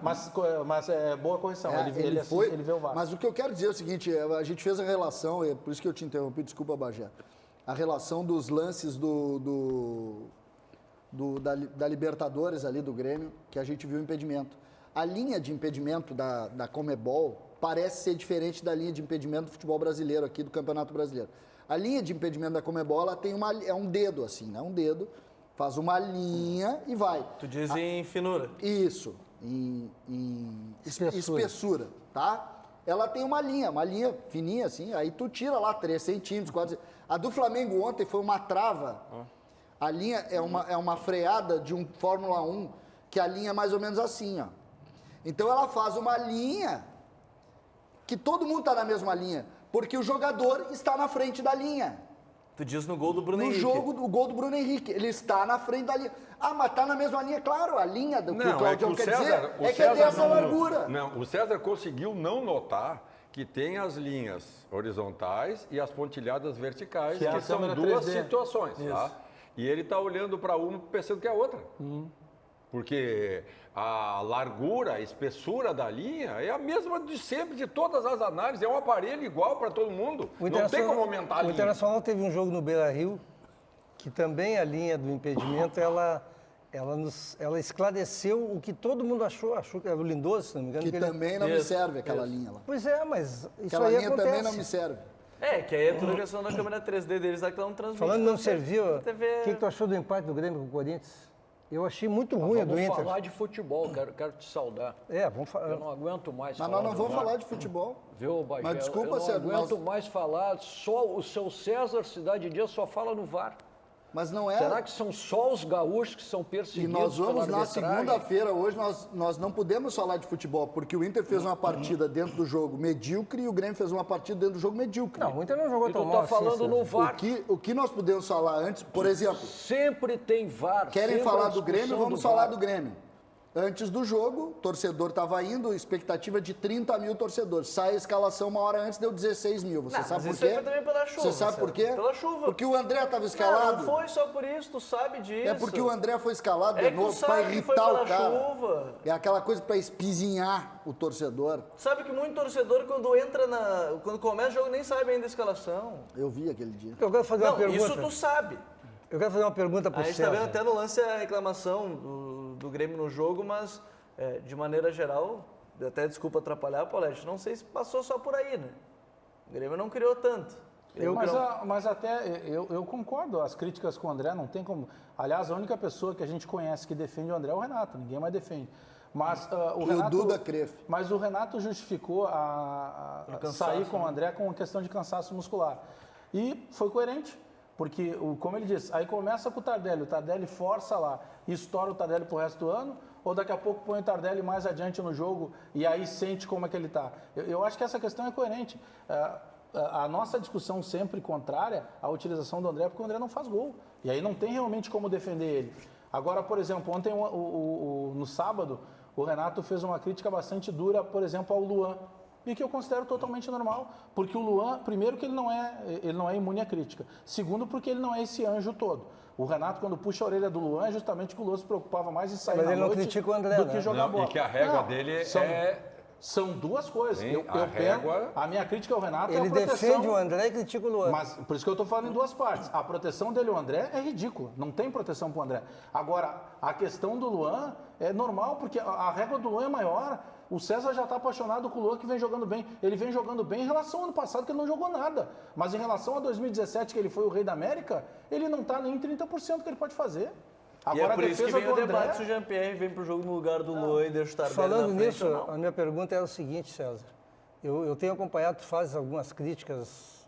Mas é boa correção. Ele vê o VAR. Mas o que eu quero dizer é o seguinte, a gente fez a relação, é por isso que eu te interrompi, desculpa, Bagé. A relação dos lances da Libertadores ali do Grêmio, que a gente viu o impedimento. A linha de impedimento da Conmebol parece ser diferente da linha de impedimento do futebol brasileiro aqui, do Campeonato Brasileiro. A linha de impedimento da Conmebol, ela tem é um dedo assim, né? Um dedo, faz uma linha e vai. Tu diz em finura. Isso, em espessura, tá? Ela tem uma linha fininha assim, aí tu tira lá 3 centímetros, 4 centímetros. A do Flamengo ontem foi uma trava. A linha é uma freada de um Fórmula 1, que a linha é mais ou menos assim, ó. Então ela faz uma linha que todo mundo está na mesma linha, porque o jogador está na frente da linha. Tu diz no gol do Bruno Henrique. O gol do Bruno Henrique, ele está na frente da linha. Mas está na mesma linha, claro, a linha do que o Claudião quer dizer é que é dessa largura. Não, o César conseguiu não notar que tem as linhas horizontais e as pontilhadas verticais, que são duas 3D. Situações, tá? E ele está olhando para uma pensando que é a outra. Porque a largura, a espessura da linha é a mesma de sempre, de todas as análises. É um aparelho igual para todo mundo. Não tem como aumentar a linha. O Internacional teve um jogo no Beira-Rio que também a linha do impedimento, ela esclareceu o que todo mundo achou que era o Lindoso, se não me engano. Que também não me serve aquela linha lá. Pois é, mas isso aquela aí linha acontece. também não me serve. Que aí é toda a questão da câmera 3D deles lá que não transmite. Falando não serviu, o que tu achou do empate do Grêmio com o Corinthians? Eu achei muito ruim a do Inter. Vamos falar de futebol, quero te saudar. Vamos falar. Eu não aguento mais falar. Mas nós não vamos falar de futebol. Viu, Bagé? Mas desculpa, eu não aguento mais falar, só o seu César Cidade Dias só fala no VAR. Mas não é... Será que são só os gaúchos que são perseguidos? E nós vamos na segunda-feira, hoje, nós não podemos falar de futebol, porque o Inter fez uma partida dentro do jogo medíocre e o Grêmio fez uma partida dentro do jogo medíocre. Não, o Inter não jogou tão mal. Tu tá falando no VAR. O que nós podemos falar antes, por exemplo... Sempre tem VAR. Querem falar do Grêmio? Vamos falar do Grêmio. Antes do jogo, o torcedor estava indo, expectativa de 30 mil torcedores. Sai a escalação uma hora antes, deu 16 mil. Você sabe por quê? Isso foi também pela chuva. Você sabe por quê? Pela chuva. Porque o André estava escalado. Não foi só por isso, tu sabe disso. É porque o André foi escalado de novo para irritar o cara. Chuva. É aquela coisa para espizinhar o torcedor. Sabe que muito torcedor, quando começa o jogo, nem sabe ainda a escalação. Eu vi aquele dia. Eu quero fazer uma pergunta. Isso tu sabe. Eu quero fazer uma pergunta para o César. A gente está vendo até no lance a reclamação do Grêmio no jogo, mas... de maneira geral, até desculpa atrapalhar, Paulete, não sei se passou só por aí, né? O Grêmio não criou tanto. Mas até eu concordo, as críticas com o André não tem como... Aliás, a única pessoa que a gente conhece que defende o André é o Renato, ninguém mais defende. Mas o Duda Cref. Mas o Renato justificou a sair com o André com a questão de cansaço muscular. E foi coerente. Porque, como ele disse, aí começa com o Tardelli força lá e estoura o Tardelli pro resto do ano, ou daqui a pouco põe o Tardelli mais adiante no jogo e aí sente como é que ele está. Eu acho que essa questão é coerente. A nossa discussão sempre contrária à utilização do André, porque o André não faz gol. E aí não tem realmente como defender ele. Agora, por exemplo, ontem, no sábado, o Renato fez uma crítica bastante dura, por exemplo, ao Luan. E que eu considero totalmente normal, porque o Luan, primeiro que ele não é imune à crítica, segundo porque ele não é esse anjo todo. O Renato, quando puxa a orelha do Luan, é justamente que o Luan se preocupava mais em sair na noite do que jogar bola. E que a regra dele São duas coisas. Sim, a minha crítica ao Renato é a Ele proteção. defende o André e critica o Luan. Mas por isso que eu estou falando em duas partes. A proteção dele e o André é ridícula. Não tem proteção para o André. Agora, a questão do Luan é normal, porque a régua do Luan é maior. O César já está apaixonado com o Luan, que vem jogando bem. Ele vem jogando bem em relação ao ano passado, que ele não jogou nada. Mas em relação a 2017, que ele foi o Rei da América, ele não está nem em 30% que ele pode fazer. Agora, e é por isso que vem o debate se o Jean-Pierre vem para o jogo no lugar do Luan e deixa o Tardelli Falando na frente nisso, ou não. a minha pergunta é o seguinte, César. Eu tenho acompanhado, tu fazes algumas críticas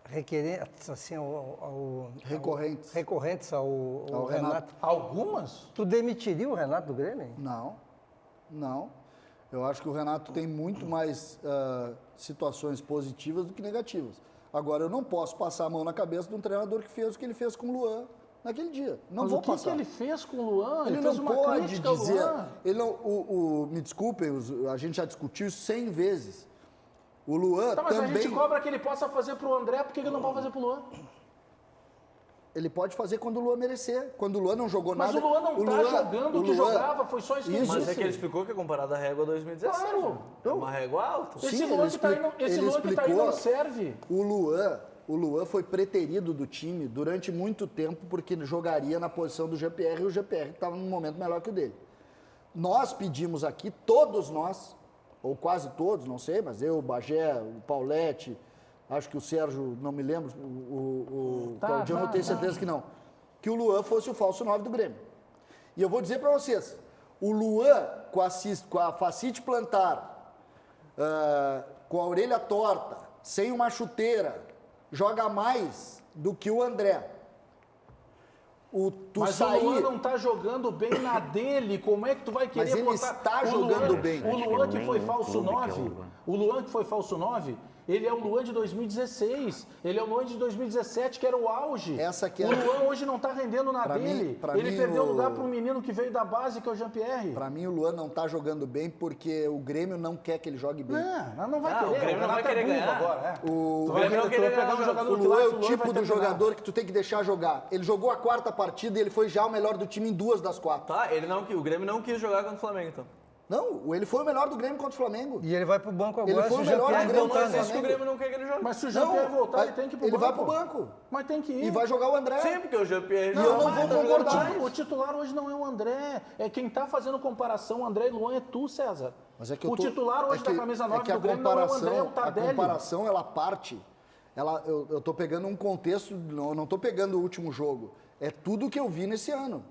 recorrentes assim, recorrentes ao Renato. Algumas? Tu demitiria o Renato do Grêmio? Não. Eu acho que o Renato tem muito mais situações positivas do que negativas. Agora, eu não posso passar a mão na cabeça de um treinador que fez o que ele fez com o Luan naquele dia. Não vou passar. O que ele fez com o Luan? Ele fez não uma pode crítica ao dizer... Luan. Ele não, me desculpem, a gente já discutiu isso 100 vezes. O Luan mas também... a gente cobra que ele possa fazer pro André, por que ele não pode fazer pro Luan? Ele pode fazer quando o Luan merecer. Quando o Luan não jogou nada... Mas o Luan não está jogando o que jogava, foi só isso que ele disse. Mas é que ele explicou que é comparado à régua 2017. Claro. É uma régua alta. Esse Luan que está aí não serve. O Luan foi preterido do time durante muito tempo porque jogaria na posição do GPR e o GPR estava num momento melhor que o dele. Nós pedimos aqui, todos nós, ou quase todos, não sei, mas eu, o Bagé, o Paulete, acho que o Sérgio, não me lembro, o Claudiano eu tenho certeza que não, que o Luan fosse o falso 9 do Grêmio. E eu vou dizer para vocês, o Luan com a facite plantar, com a orelha torta, sem uma chuteira, joga mais do que o André. Mas o Luan não está jogando bem na dele. Como é que tu vai querer botar... Mas ele está jogando bem. O Luan que foi falso 9, o Luan que foi falso 9, ele é o Luan de 2016, ele é o Luan de 2017, que era o auge. O Luan hoje não está rendendo na dele. Ele perdeu o lugar para um menino que veio da base, que é o Jean-Pierre. Para mim, o Luan não está jogando bem porque o Grêmio não quer que ele jogue bem. Não vai querer. O Grêmio não vai querer ganhar. Agora, O Grêmio não querer pegar um jogador o Luan é o tipo do jogador que tu tem que deixar jogar. Ele jogou a quarta partida e ele foi já o melhor do time em 2 das 4. Tá, o Grêmio não quis jogar contra o Flamengo, então. Não, ele foi o melhor do Grêmio contra o Flamengo. E ele vai pro banco agora. Ele foi o melhor do Grêmio contra o Flamengo. O Grêmio não quer que ele jogue. Mas se o Jean-Pierre voltar, ele tem que ir pro banco. Ele vai pro banco. Mas tem que ir. E vai jogar o André. Sim, porque o Jean-Pierre... E eu não vou concordar. O titular hoje não é o André. É quem tá fazendo comparação, André e Luan, é tu, César. Mas é que o titular hoje da camisa 9 do Grêmio não é o André, é o Tardelli. A comparação, ela parte... Eu tô pegando um contexto, não tô pegando o último jogo. É tudo que eu vi nesse ano.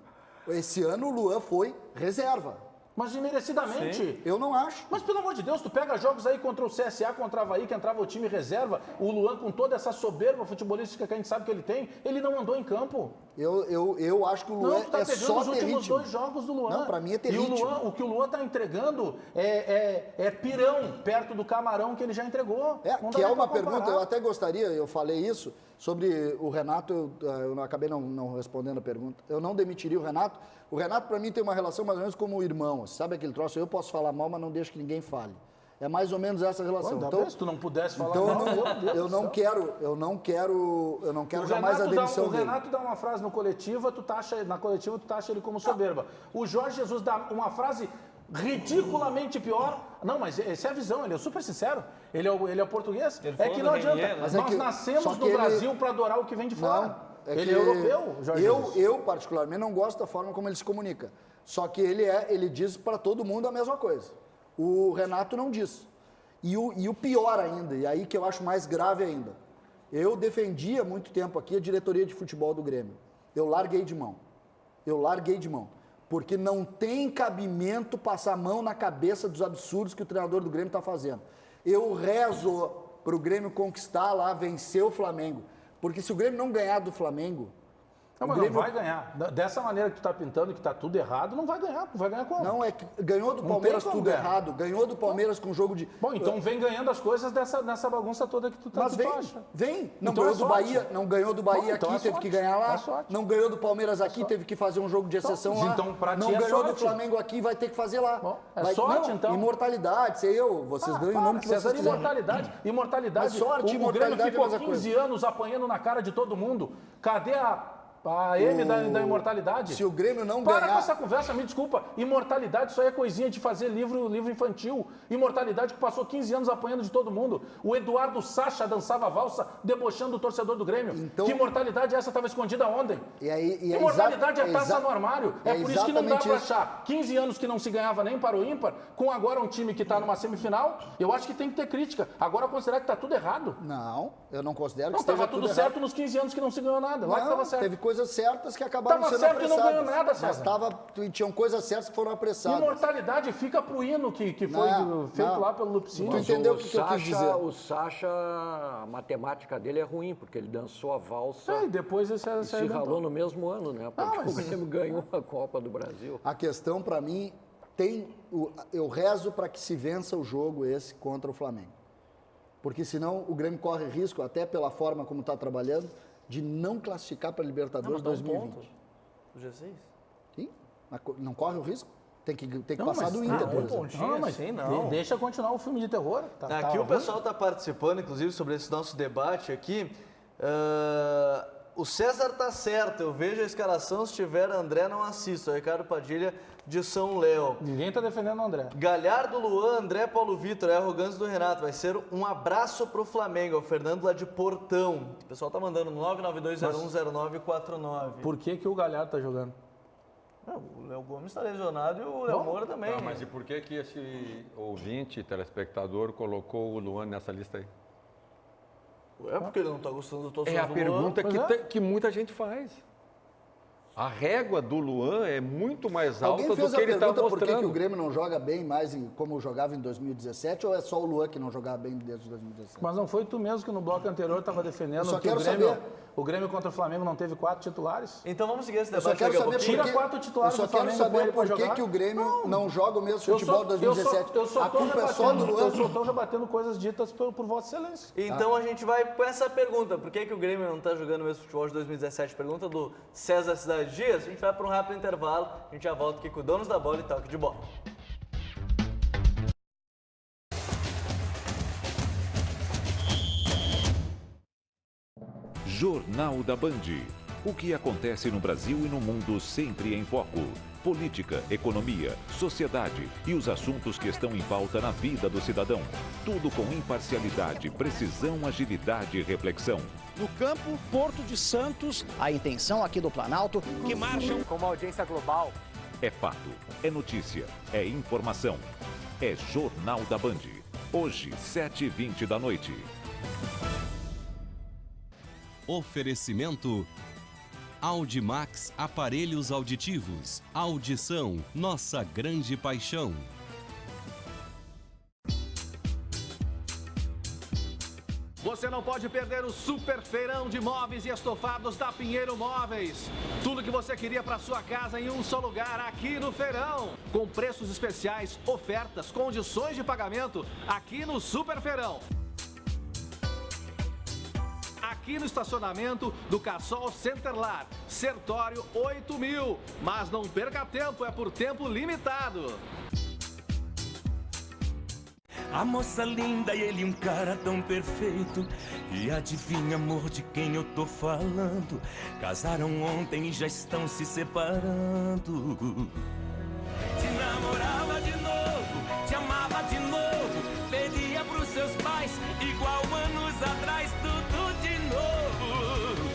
Esse ano o Luan foi reserva. Mas imerecidamente. Sim. Eu não acho. Mas pelo amor de Deus, tu pega jogos aí contra o CSA, contra o Avaí, que entrava o time reserva, o Luan com toda essa soberba futebolística que a gente sabe que ele tem, ele não andou em campo. Eu acho que o Luan tá é só os últimos 2 jogos do Luan. Não, pra mim é ter ritmo. E o que o Luan tá entregando é pirão perto do camarão que ele já entregou. Que é uma pergunta, eu até gostaria, eu falei isso, sobre o Renato, eu acabei não respondendo a pergunta. Eu não demitiria o Renato. O Renato, para mim, tem uma relação mais ou menos como o irmão. Sabe aquele troço? Eu posso falar mal, mas não deixo que ninguém fale. É mais ou menos essa relação. Então, se tu não pudesse falar mal, eu não quero jamais a demissão dele. O Renato dá uma frase na coletiva, tu taxa ele como soberba. O Jorge Jesus dá uma frase ridiculamente pior. Não, mas essa é a visão, ele é super sincero. Ele é português. É que não adianta. Nós nascemos no Brasil para adorar o que vem de fora. Ele é europeu, Jorge Jesus. Eu, particularmente, não gosto da forma como ele se comunica. Só que ele diz para todo mundo a mesma coisa. O Renato não diz. E o pior ainda, e aí que eu acho mais grave ainda, eu defendia muito tempo aqui a diretoria de futebol do Grêmio. Eu larguei de mão. Porque não tem cabimento passar a mão na cabeça dos absurdos que o treinador do Grêmio está fazendo. Eu rezo para o Grêmio conquistar lá, vencer o Flamengo. Porque se o Grêmio não ganhar do Flamengo... Não, mas Grêmio... não vai ganhar. Dessa maneira que tu tá pintando, que tá tudo errado, não vai ganhar. Vai ganhar como? Não, é que ganhou do Palmeiras tudo errado. Ganhou do Palmeiras com jogo de... Bom, então vem ganhando as coisas nessa bagunça toda que tu tá acha. Mas vem. Não então ganhou do Bahia, não ganhou do Bahia então aqui, teve que ganhar lá. Não ganhou do Palmeiras aqui, teve que fazer um jogo de exceção lá. Então, pra não ti ganhou do Flamengo aqui, vai ter que fazer lá. Bom, sorte, então. Imortalidade, sei eu. Vocês dão o nome que vocês quiserem. Imortalidade. Mas sorte, o Grêmio ficou é 15 anos apanhando na cara de todo mundo. Cadê A M da imortalidade. Se o Grêmio não Para ganhar... com essa conversa, me desculpa. Imortalidade, isso aí é coisinha de fazer livro infantil. Imortalidade que passou 15 anos apanhando de todo mundo. O Eduardo Sacha dançava valsa, debochando o torcedor do Grêmio. Então... Que imortalidade essa estava escondida ontem? E imortalidade é taça no armário. É por isso que não dá para isso. achar 15 anos que não se ganhava nem para o ímpar, com agora um time que está numa semifinal. Eu acho que tem que ter crítica. Agora considerar que está tudo errado. Não, eu não considero que não, esteja tudo certo errado. Nos 15 anos que não se ganhou nada. Lá que estava certo. Teve coisas certas que acabaram sendo apressadas. Tava certo e não ganhou nada, César. Mas tinham coisas certas que foram apressadas. Imortalidade fica pro hino que foi feito lá pelo Lupicínio. Tu entendeu o que eu quis dizer? O Sacha, a matemática dele é ruim, porque ele dançou a valsa e depois e se ralou no mesmo ano, né? Porque o Grêmio ganhou a Copa do Brasil. A questão, para mim, eu rezo para que se vença o jogo esse contra o Flamengo. Porque senão o Grêmio corre risco, até pela forma como está trabalhando, de não classificar para a Libertadores 2020. O G6? Sim, não corre o risco. Tem que passar do Inter, por exemplo. Não, mas não. Deixa continuar o filme de terror. Aqui o pessoal está participando, inclusive, sobre esse nosso debate aqui. O César tá certo, eu vejo a escalação, se tiver André não assisto. Ricardo Padilha de São Léo. Ninguém tá defendendo o André. Galhardo, Luan, André, Paulo Vitor, é a arrogância do Renato. Vai ser um abraço pro Flamengo. É o Fernando lá de Portão. O pessoal tá mandando 992010949. Por que o Galhardo tá jogando? O Léo Gomes está lesionado e o Léo Moura também. Mas e por que esse ouvinte, telespectador, colocou o Luan nessa lista aí? É porque ele não está gostando do torcedor do Luan. É a pergunta que muita gente faz. A régua do Luan é muito mais alta do que ele está mostrando. Alguém fez a pergunta por que o Grêmio não joga bem mais como jogava em 2017 ou é só o Luan que não jogava bem desde 2017? Mas não foi tu mesmo que no bloco anterior estava defendendo que o Grêmio contra o Flamengo não teve 4 titulares? Então vamos seguir esse debate. Eu só quero saber Tira 4 titulares do Flamengo. Eu só quero saber por que o Grêmio não joga o mesmo futebol de 2017. A culpa é só do Luan. Eu só estou rebatendo coisas ditas por Vossa Excelência. Então a gente vai com essa pergunta. Por que o Grêmio não está jogando o mesmo futebol de 2017? Pergunta do César Cidade Dias. A gente vai para um rápido intervalo. A gente já volta aqui com o Donos da Bola e Toque de Bola. Jornal da Band. O que acontece no Brasil e no mundo sempre em foco. Política, economia, sociedade e os assuntos que estão em pauta na vida do cidadão. Tudo com imparcialidade, precisão, agilidade e reflexão. No campo, Porto de Santos. A intenção aqui do Planalto. Que marcham com uma audiência global. É fato, é notícia, é informação. É Jornal da Band. Hoje, 7h20 da noite. Oferecimento Audimax Aparelhos Auditivos. Audição, nossa grande paixão. Você não pode perder o super feirão de móveis e estofados da Pinheiro Móveis. Tudo que você queria para sua casa em um só lugar, aqui no feirão. Com preços especiais, ofertas, condições de pagamento, aqui no super feirão. Aqui no estacionamento do Cassol Centerlar, Sertório 8.000. Mas não perca tempo, é por tempo limitado. A moça linda e ele um cara tão perfeito. E adivinha, amor, de quem eu tô falando? Casaram ontem e já estão se separando. Te namorava de novo, te amava de novo. Pedia pros seus pais, igual anos atrás, tudo de novo.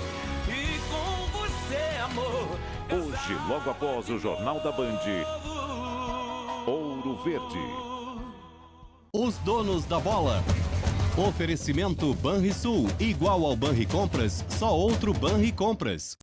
E com você, amor. Hoje, logo após o Jornal da Band, Ouro Verde. Os donos da bola. Oferecimento Banrisul, igual ao Banricompras, só outro Banricompras.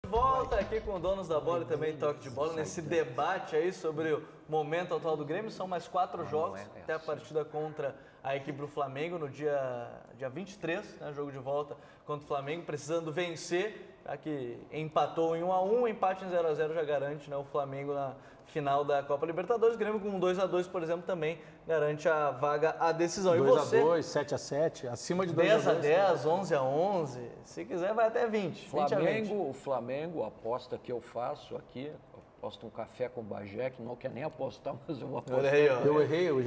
Volta aqui com Donos da Bola e também Toque de Bola, nesse debate aí sobre o momento atual do Grêmio. São mais 4 jogos, até a partida contra a equipe do Flamengo no dia 23, né, jogo de volta contra o Flamengo, precisando vencer. Já que empatou em 1-1, empate em 0-0 já garante, né, o Flamengo na final da Copa Libertadores. O Grêmio com 2-2, por exemplo, também garante a vaga à decisão. 2-2, 7-7, acima de 2-2. 10-10, 11-11, se quiser vai até 20. O Flamengo, a aposta que eu faço aqui, Aposta um café com o Bagé, que não quer nem apostar, mas eu vou apostar. Eu errei, eu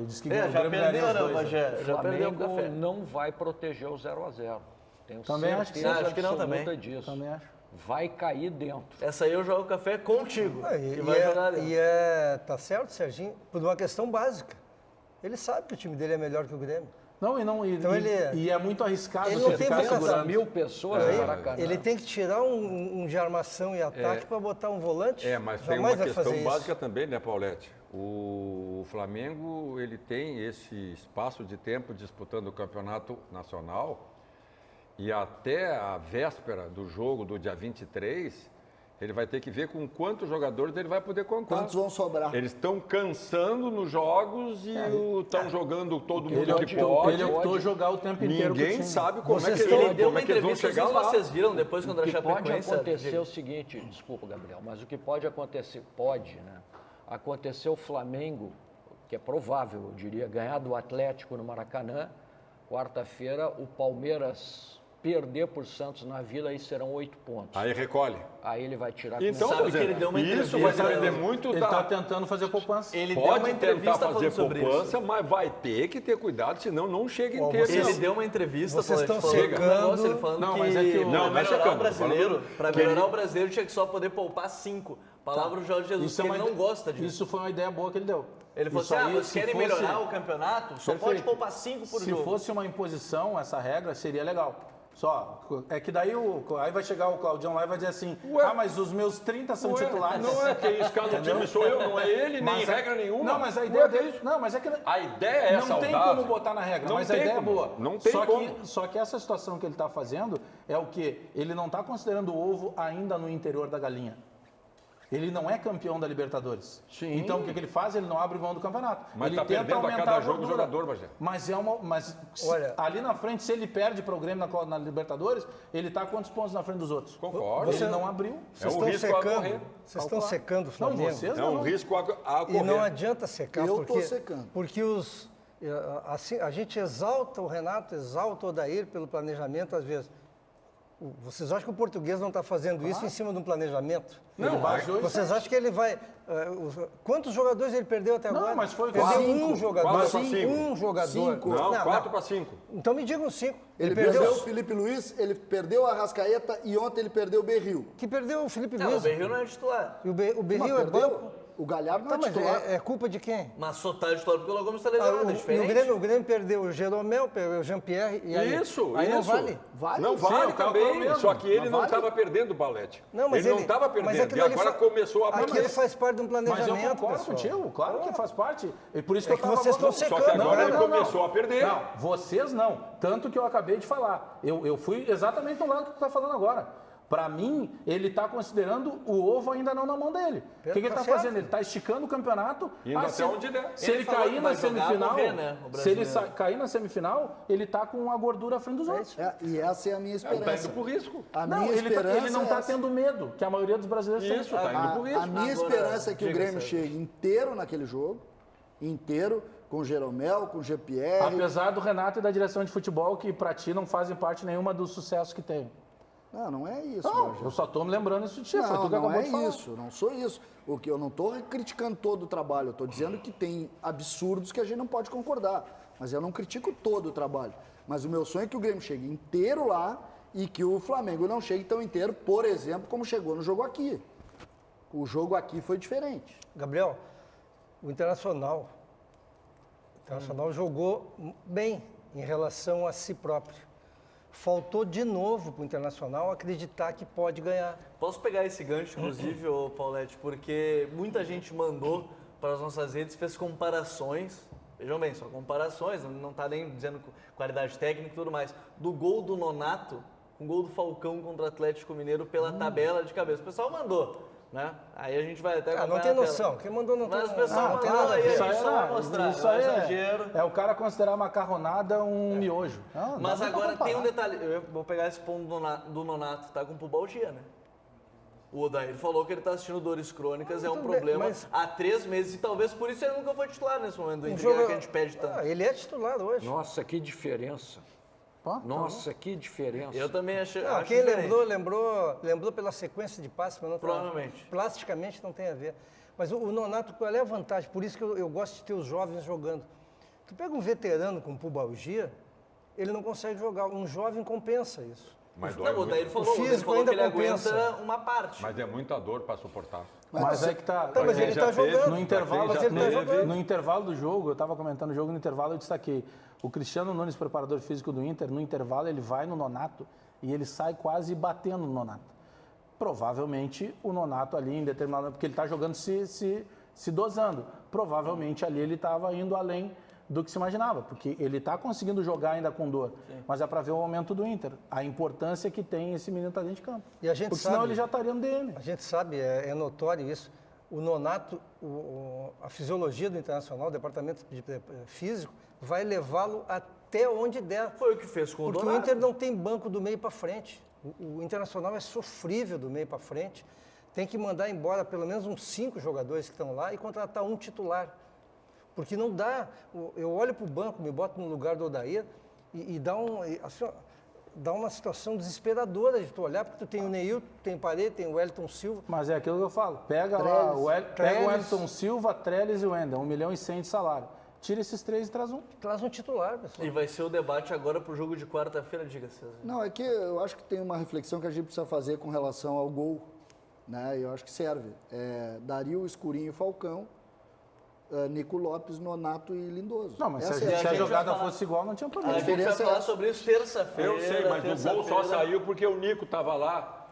disse que já perdeu, né, Bagé? O Flamengo não vai proteger o 0x0. Tenho também certeza acho que não também. Disso. Também acho. Vai cair dentro. Essa aí eu jogo café contigo. Tá certo, Serginho, por uma questão básica. Ele sabe que o time dele é melhor que o Grêmio. E é muito arriscado ele não tem ficar segurando 1000 pessoas no Maracanã. Ele tem que tirar um de armação e ataque para botar um volante. Mas tem uma questão básica também, né, Paulete? O Flamengo, ele tem esse espaço de tempo disputando o campeonato nacional e até a véspera do jogo do dia 23, ele vai ter que ver com quantos jogadores ele vai poder contar. Quantos vão sobrar? Eles estão cansando nos jogos e estão jogando todo mundo que pode. Ele optou jogar o tempo inteiro. Ninguém sabe como é que eles vão chegar lá. Vocês viram depois quando a Chapecoense... Pode acontecer o seguinte, desculpa, Gabriel, mas o que pode acontecer, né? Acontecer o Flamengo, que é provável, eu diria, ganhar do Atlético no Maracanã, quarta-feira o Palmeiras perder por Santos na Vila, aí serão 8 pontos. Aí recolhe. Aí ele vai tirar... Então, sabe que ele deu uma entrevista. Isso vai depender muito Ele está tentando fazer poupança. Ele pode deu uma entrevista tentar fazer sobre poupança, isso. mas vai ter que ter cuidado, senão não chega inteiro. Ele deu uma entrevista Vocês estão falando que não é melhorar o brasileiro, para melhorar o brasileiro tinha que só poder poupar 5. Palavra do Jorge Jesus, que ele não gosta disso. Isso foi uma ideia boa que ele deu. Ele falou assim, vocês querem melhorar o campeonato? Só pode poupar 5 por jogo. Se fosse uma imposição, essa regra, seria legal. Só, é que daí aí vai chegar o Claudião lá e vai dizer assim, mas os meus 30 são titulares. Não é quem escala o time sou eu, não é ele, nem regra nenhuma. Não, mas a ideia dele... Não, mas é que... A ideia é não saudável. Não tem como botar na regra, mas a ideia é boa. Não tem como. Só que essa situação que ele está fazendo é o quê? Ele não está considerando o ovo ainda no interior da galinha. Ele não é campeão da Libertadores. Sim. Então o que ele faz? Ele não abre mão do campeonato. Mas ele está perdendo a cada jogo o jogador, Bagé. Mas olha, ali na frente, se ele perde para o Grêmio na Libertadores, ele está quantos pontos na frente dos outros? Concordo. Você não abriu. Vocês estão secando. Vocês estão secando o Flamengo. Não, vocês não. É um risco a correr. E não adianta secar. Eu estou secando. Porque assim, a gente exalta o Renato, exalta o Odair pelo planejamento, às vezes. Vocês acham que o português não está fazendo isso em cima de um planejamento? Não, vocês acham que ele vai... quantos jogadores ele perdeu até agora? Não, mas foi perdeu 5. Um jogador. 5. Um jogador. 5. Não, 4 para 5. Então me digam 5. Ele perdeu o Felipe Luiz, ele perdeu a Arrascaeta e ontem ele perdeu o Berril. Que perdeu o Felipe Não, Luiz. o Berril não é titular. E o Berril é banco. O Galhardo não é Mas titular. é culpa de quem? Mas só tá titular porque o Gomes está lesionado, é diferente. O Grêmio perdeu o Jeromel, perdeu o Jean-Pierre e aí... Isso, aí não vale? Vale. Não vale também, só que ele não estava perdendo o Balete. Não, mas ele não estava perdendo, e agora começou a... Aquilo faz parte de um planejamento, Mas eu concordo contigo, claro que faz parte. E por isso que eu estava vocês estão secando. Só que agora ele começou a perder. Não, vocês não. Tanto que eu acabei de falar. Eu fui exatamente no lado que tu está falando agora. Para mim, ele está considerando o ovo ainda não na mão dele. O que ele está fazendo? Ele está esticando o campeonato. Indo até onde der. Se ele cair na semifinal, se ele cair na semifinal, ele está com a gordura à frente dos outros. E essa é a minha esperança. Está indo por risco. Ele não está tendo medo, que a maioria dos brasileiros tem. Isso, está indo por risco. A minha esperança é que o Grêmio chegue inteiro naquele jogo, inteiro, com o Jeromel, com o Jean-Pierre. Apesar do Renato e da direção de futebol, que para ti não fazem parte nenhuma do sucesso que tem. Não é isso. Não, eu só estou me lembrando isso de ti. Não é isso, não sou isso. O que eu não estou criticando todo o trabalho, eu estou dizendo que tem absurdos que a gente não pode concordar. Mas eu não critico todo o trabalho. Mas o meu sonho é que o Grêmio chegue inteiro lá e que o Flamengo não chegue tão inteiro, por exemplo, como chegou no jogo aqui. O jogo aqui foi diferente. Gabriel, o Internacional jogou bem em relação a si próprio. Faltou de novo para o Internacional acreditar que pode ganhar. Posso pegar esse gancho, inclusive, ô Paulete, porque muita gente mandou para as nossas redes, fez comparações, vejam bem, só comparações, não está nem dizendo qualidade técnica e tudo mais, do gol do Nonato com o gol do Falcão contra o Atlético Mineiro pela tabela de cabeça. O pessoal mandou, né? Aí a gente vai até... não tem noção, quem mandou não tem noção. Mas o pessoal mandou, aí a gente só vai mostrar, isso aí é o cara considerar macarronada um miojo. Mas agora tem um detalhe, eu vou pegar esse ponto do Nonato, tá com pubalgia, né? O Odair falou que ele está assistindo dores crônicas, é um problema há 3 meses e talvez por isso ele nunca foi titular nesse momento do Inter, que a gente pede tanto. Ele é titular hoje. Nossa, que diferença. Nossa, que diferença. Eu também achei. Não, quem lembrou pela sequência de passes, mas não provavelmente. Plasticamente não tem a ver. Mas o Nonato, qual é a vantagem? Por isso que eu gosto de ter os jovens jogando. Tu pega um veterano com pubalgia, ele não consegue jogar. Um jovem compensa isso. Mas não, daí ele falou, o físico ainda que ele compensa. aguenta uma parte. Mas é muita dor para suportar. Mas é que tá. Mas ele está jogando. No intervalo do jogo, eu estava comentando o jogo, no intervalo eu destaquei. O Cristiano Nunes, preparador físico do Inter, no intervalo ele vai no Nonato e ele sai quase batendo no Nonato. Provavelmente o Nonato ali em determinado momento, porque ele está jogando se dosando. Provavelmente ali ele estava indo além do que se imaginava, porque ele está conseguindo jogar ainda com dor, mas é para ver o momento do Inter, a importância que tem esse menino estar dentro de campo. E a gente porque sabe, senão ele já estaria no DM. A gente sabe, é notório isso. O Nonato, a fisiologia do Internacional, o departamento físico, vai levá-lo até onde der. Foi o que fez com o Donato. Porque o Inter não tem banco do meio para frente. O Internacional é sofrível do meio para frente. Tem que mandar embora pelo menos uns 5 jogadores que estão lá e contratar um titular. Porque não dá. Eu olho para o banco, me boto no lugar do Odair e dá uma situação desesperadora de tu olhar, porque tu tem o Neil, tem o Parede, tem o Wellington Silva. Mas é aquilo que eu falo. Pega lá o Wellington Silva, Trellis e o Wendel, 1,1 milhão de salário. Tira esses 3 e traz um. Traz um titular, pessoal. E vai ser o debate agora para o jogo de quarta-feira, diga, César. Não, é que eu acho que tem uma reflexão que a gente precisa fazer com relação ao gol, né? Eu acho que serve. Dario, Escurinho e Falcão, Nico Lopes, Nonato e Lindoso. Não, mas se a jogada fosse igual, não tinha problema. A gente vai falar sobre isso terça-feira. Eu sei, mas o gol só saiu porque o Nico estava lá.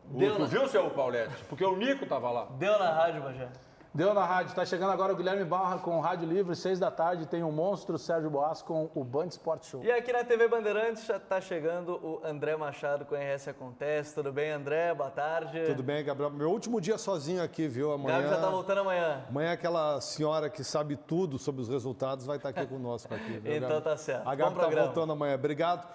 Tu viu, seu Paulete? Porque o Nico estava lá. Deu na rádio, Bajé. Deu na rádio. Está chegando agora o Guilherme Barra com o Rádio Livre, 6 da tarde. Tem o monstro Sérgio Boas com o Band Sport Show. E aqui na TV Bandeirantes já está chegando o André Machado com o RS Acontece. Tudo bem, André? Boa tarde. Tudo bem, Gabriel. Meu último dia sozinho aqui, viu? Amanhã. Gabriel já está voltando amanhã. Amanhã aquela senhora que sabe tudo sobre os resultados vai estar aqui conosco. Aqui, viu, então tá certo. A Gabi está voltando amanhã. Obrigado.